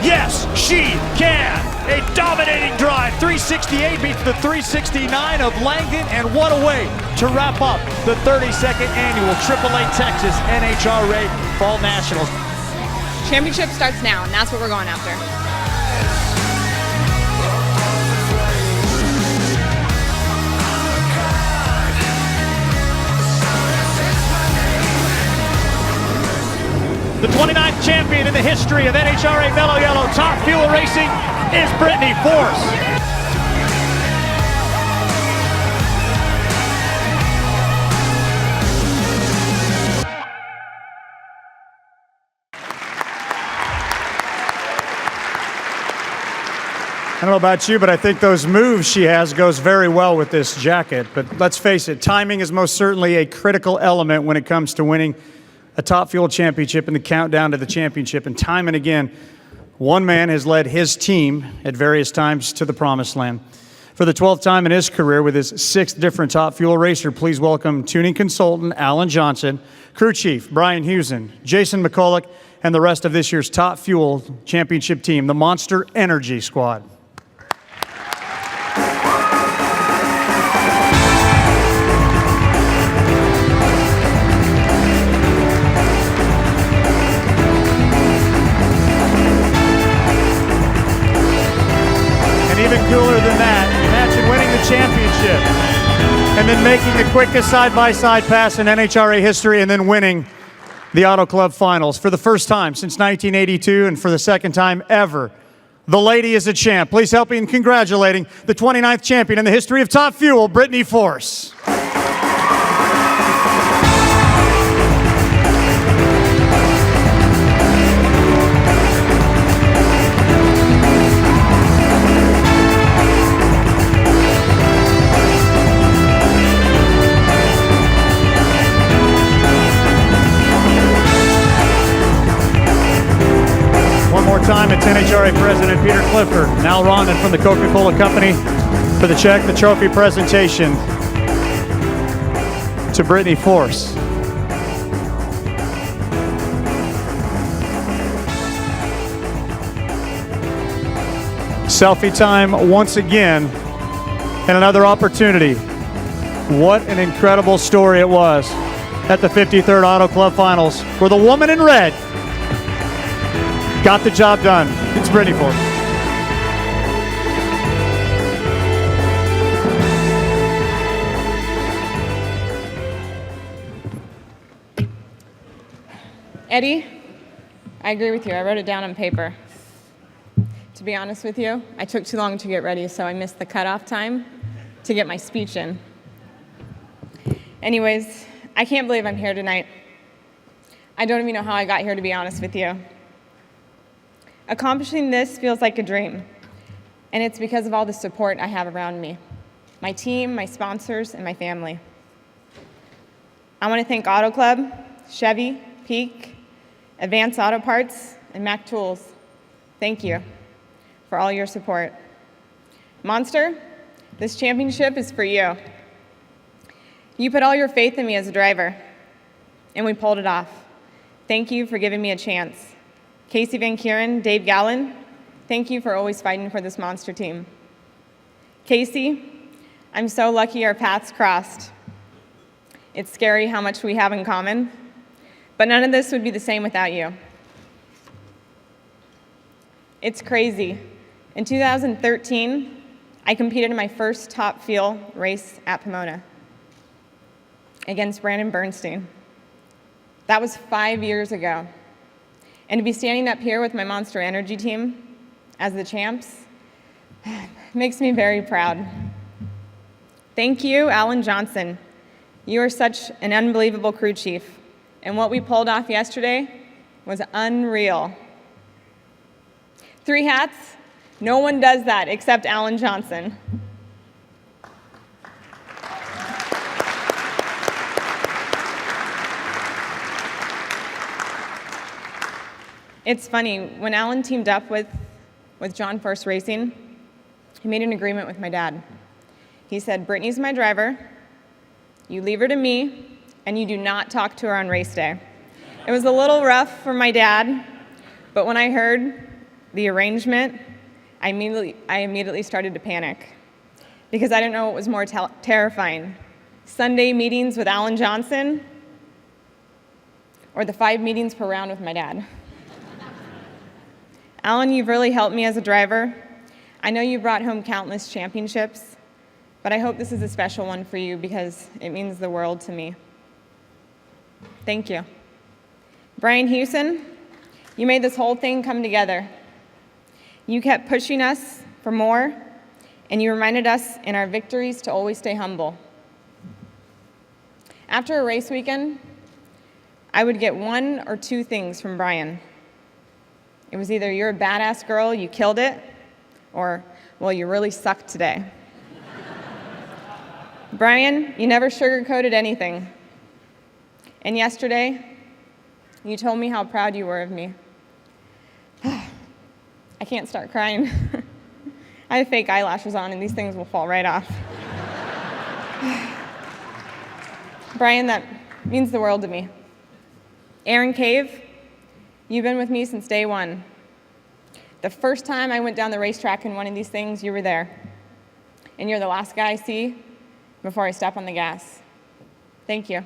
Yes, she can. A dominating drive. 368 beats the 369 of Langdon, and what a way to wrap up the 32nd annual AAA Texas NHRA Fall Nationals. Championship starts now, and that's what we're going after. The 29th champion in the history of NHRA Mello Yello Top Fuel Racing is Brittany Force. I don't know about you, but I think those moves she has goes very well with this jacket. But let's face it, timing is most certainly a critical element when it comes to winning a Top Fuel championship and the countdown to the championship. And time and again, one man has led his team at various times to the promised land. For the 12th time in his career with his 6th different Top Fuel racer, please welcome tuning consultant Alan Johnson, crew chief Brian Hewson, Jason McCulloch, and the rest of this year's Top Fuel championship team, the Monster Energy Squad. Even cooler than that, imagine winning the championship and then making the quickest side-by-side pass in NHRA history and then winning the Auto Club Finals for the first time since 1982 and for the 2nd time ever. The lady is a champ. Please help me in congratulating the 29th champion in the history of Top Fuel, Brittany Force. Time, it's NHRA President Peter Clifford and Al Rondon from the Coca-Cola Company for the check, the trophy presentation to Brittany Force. Selfie time once again, and another opportunity. What an incredible story it was at the 53rd Auto Club Finals, where the woman in red got the job done. It's Brittany Force. Eddie, I agree with you. I wrote it down on paper. To be honest with you, I took too long to get ready, so I missed the cutoff time to get my speech in. Anyways, I can't believe I'm here tonight. I don't even know how I got here, to be honest with you. Accomplishing this feels like a dream, and it's because of all the support I have around me. My team, my sponsors, and my family. I want to thank Auto Club, Chevy, Peak, Advanced Auto Parts, and Mac Tools. Thank you for all your support. Monster, this championship is for you. You put all your faith in me as a driver, and we pulled it off. Thank you for giving me a chance. Casey Van Kuren, Dave Gallen, thank you for always fighting for this Monster team. Casey, I'm so lucky our paths crossed. It's scary how much we have in common, but none of this would be the same without you. It's crazy. In 2013, I competed in my first top fuel race at Pomona against Brandon Bernstein. That was 5 years ago. And to be standing up here with my Monster Energy team as the champs makes me very proud. Thank you, Alan Johnson. You are such an unbelievable crew chief, and what we pulled off yesterday was unreal. 3 hats, no one does that except Alan Johnson. It's funny, when Alan teamed up with John Force Racing, he made an agreement with my dad. He said, Brittany's my driver, you leave her to me, and you do not talk to her on race day. It was a little rough for my dad, but when I heard the arrangement, I immediately started to panic because I didn't know what was more terrifying, Sunday meetings with Alan Johnson or the 5 meetings per round with my dad. Alan, you've really helped me as a driver. I know you brought home countless championships, but I hope this is a special one for you because it means the world to me. Thank you. Brian Hewson, you made this whole thing come together. You kept pushing us for more, and you reminded us in our victories to always stay humble. After a race weekend, I would get 1 or 2 things from Brian. It was either, you're a badass girl, you killed it, or, well, you really sucked today. Brian, you never sugarcoated anything. And yesterday, you told me how proud you were of me. I can't start crying. I have fake eyelashes on, and these things will fall right off. Brian, that means the world to me. Aaron Cave, you've been with me since day one. The first time I went down the racetrack in one of these things, you were there. And you're the last guy I see before I step on the gas. Thank you.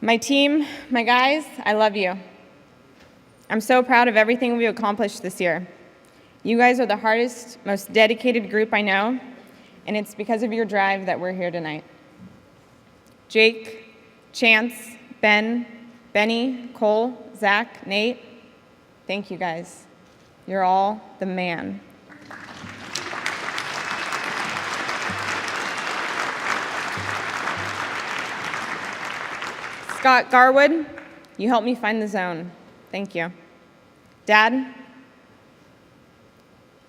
My team, my guys, I love you. I'm so proud of everything we've accomplished this year. You guys are the hardest, most dedicated group I know, and it's because of your drive that we're here tonight. Jake, Chance, Ben, Benny, Cole, Zach, Nate, thank you guys. You're all the man. Scott Garwood, you helped me find the zone. Thank you. Dad,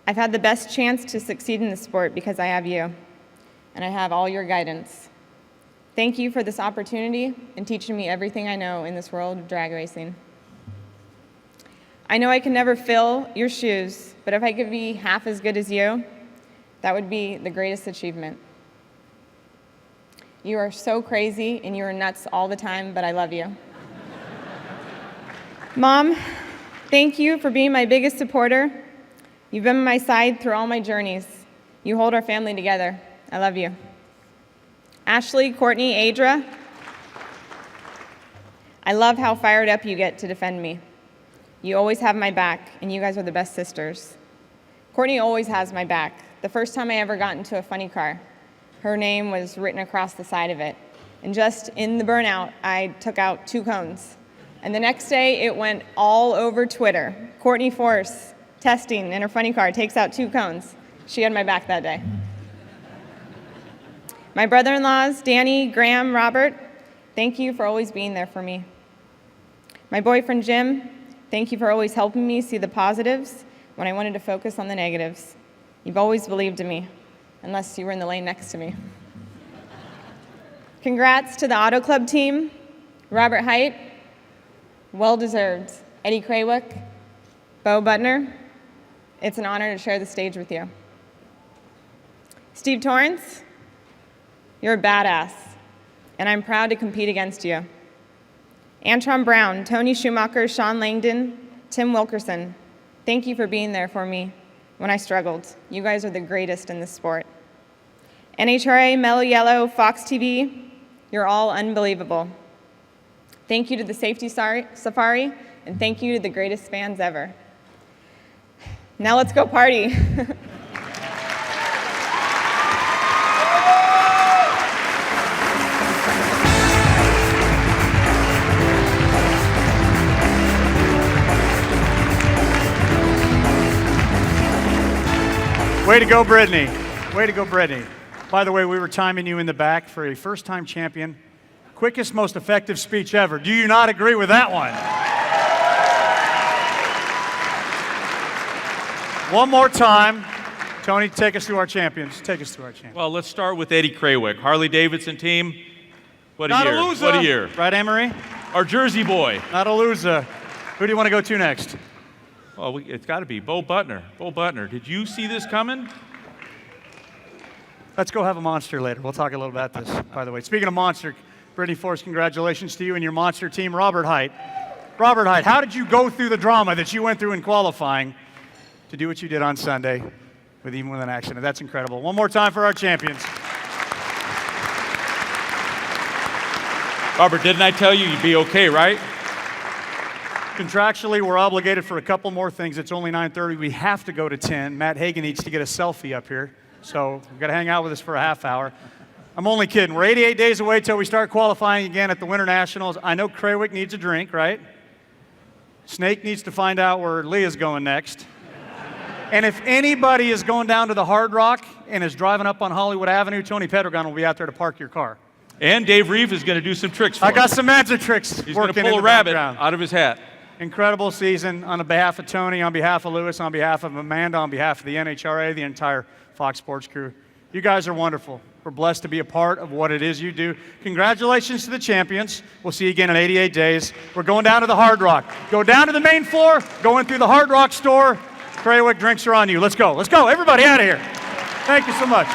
I've had the best chance to succeed in the sport because I have you, and I have all your guidance. Thank you for this opportunity and teaching me everything I know in this world of drag racing. I know I can never fill your shoes, but if I could be half as good as you, that would be the greatest achievement. You are so crazy and you are nuts all the time, but I love you. Mom, thank you for being my biggest supporter. You've been by my side through all my journeys. You hold our family together. I love you. Ashley, Courtney, Adra, I love how fired up you get to defend me. You always have my back, and you guys are the best sisters. Courtney always has my back. The first time I ever got into a funny car, her name was written across the side of it. And just in the burnout, I took out 2 cones. And the next day, it went all over Twitter. Courtney Force, testing in her funny car, takes out 2 cones. She had my back that day. My brother-in-laws, Danny, Graham, Robert, thank you for always being there for me. My boyfriend, Jim, thank you for always helping me see the positives when I wanted to focus on the negatives. You've always believed in me, unless you were in the lane next to me. Congrats to the Auto Club team, Robert Height, well-deserved, Eddie Krawick, Bo Butner. It's an honor to share the stage with you. Steve Torrance, you're a badass, and I'm proud to compete against you. Antron Brown, Tony Schumacher, Sean Langdon, Tim Wilkerson, thank you for being there for me when I struggled. You guys are the greatest in this sport. NHRA, Mello Yello, Fox TV, you're all unbelievable. Thank you to the Safety Safari, and thank you to the greatest fans ever. Now let's go party. Way to go, Brittany. Way to go, Brittany. By the way, we were timing you in the back for a first-time champion. Quickest, most effective speech ever. Do you not agree with that one? One more time. Tony, take us through our champions. Take us through our champions. Well, let's start with Eddie Krawick. Harley-Davidson team. What a Not year. a loser. What a year. Right, Anne-Marie? Our Jersey boy. Not a loser. Who do you want to go to next? Well, it's got to be Bo Butner. Bo Butner. Did you see this coming? Let's go have a monster later. We'll talk a little about this, by the way. Speaking of monster, Brittany Force, congratulations to you and your monster team, Robert Height. Robert Height, how did you go through the drama that you went through in qualifying to do what you did on Sunday, even with an accident? That's incredible. One more time for our champions. Robert, didn't I tell you you'd be okay, right? Contractually, we're obligated for a couple more things. It's only 9:30. We have to go to 10. Matt Hagan needs to get a selfie up here, so we've got to hang out with us for a half hour. I'm only kidding. We're 88 days away till we start qualifying again at the Winter Nationals. I know Krawick needs a drink, right? Snake needs to find out where Leah's going next. And if anybody is going down to the Hard Rock and is driving up on Hollywood Avenue, Tony Pedregon will be out there to park your car. And Dave Reeve is going to do some tricks for I got us. some magic tricks. He's going to pull a rabbit out of his hat. Incredible season on behalf of Tony, on behalf of Lewis, on behalf of Amanda, on behalf of the NHRA, the entire Fox Sports crew. You guys are wonderful. We're blessed to be a part of what it is you do. Congratulations to the champions. We'll see you again in 88 days. We're going down to the Hard Rock. Go down to the main floor, going through the Hard Rock store. Krawick, drinks are on you. Let's go. Let's go. Everybody out of here. Thank you so much.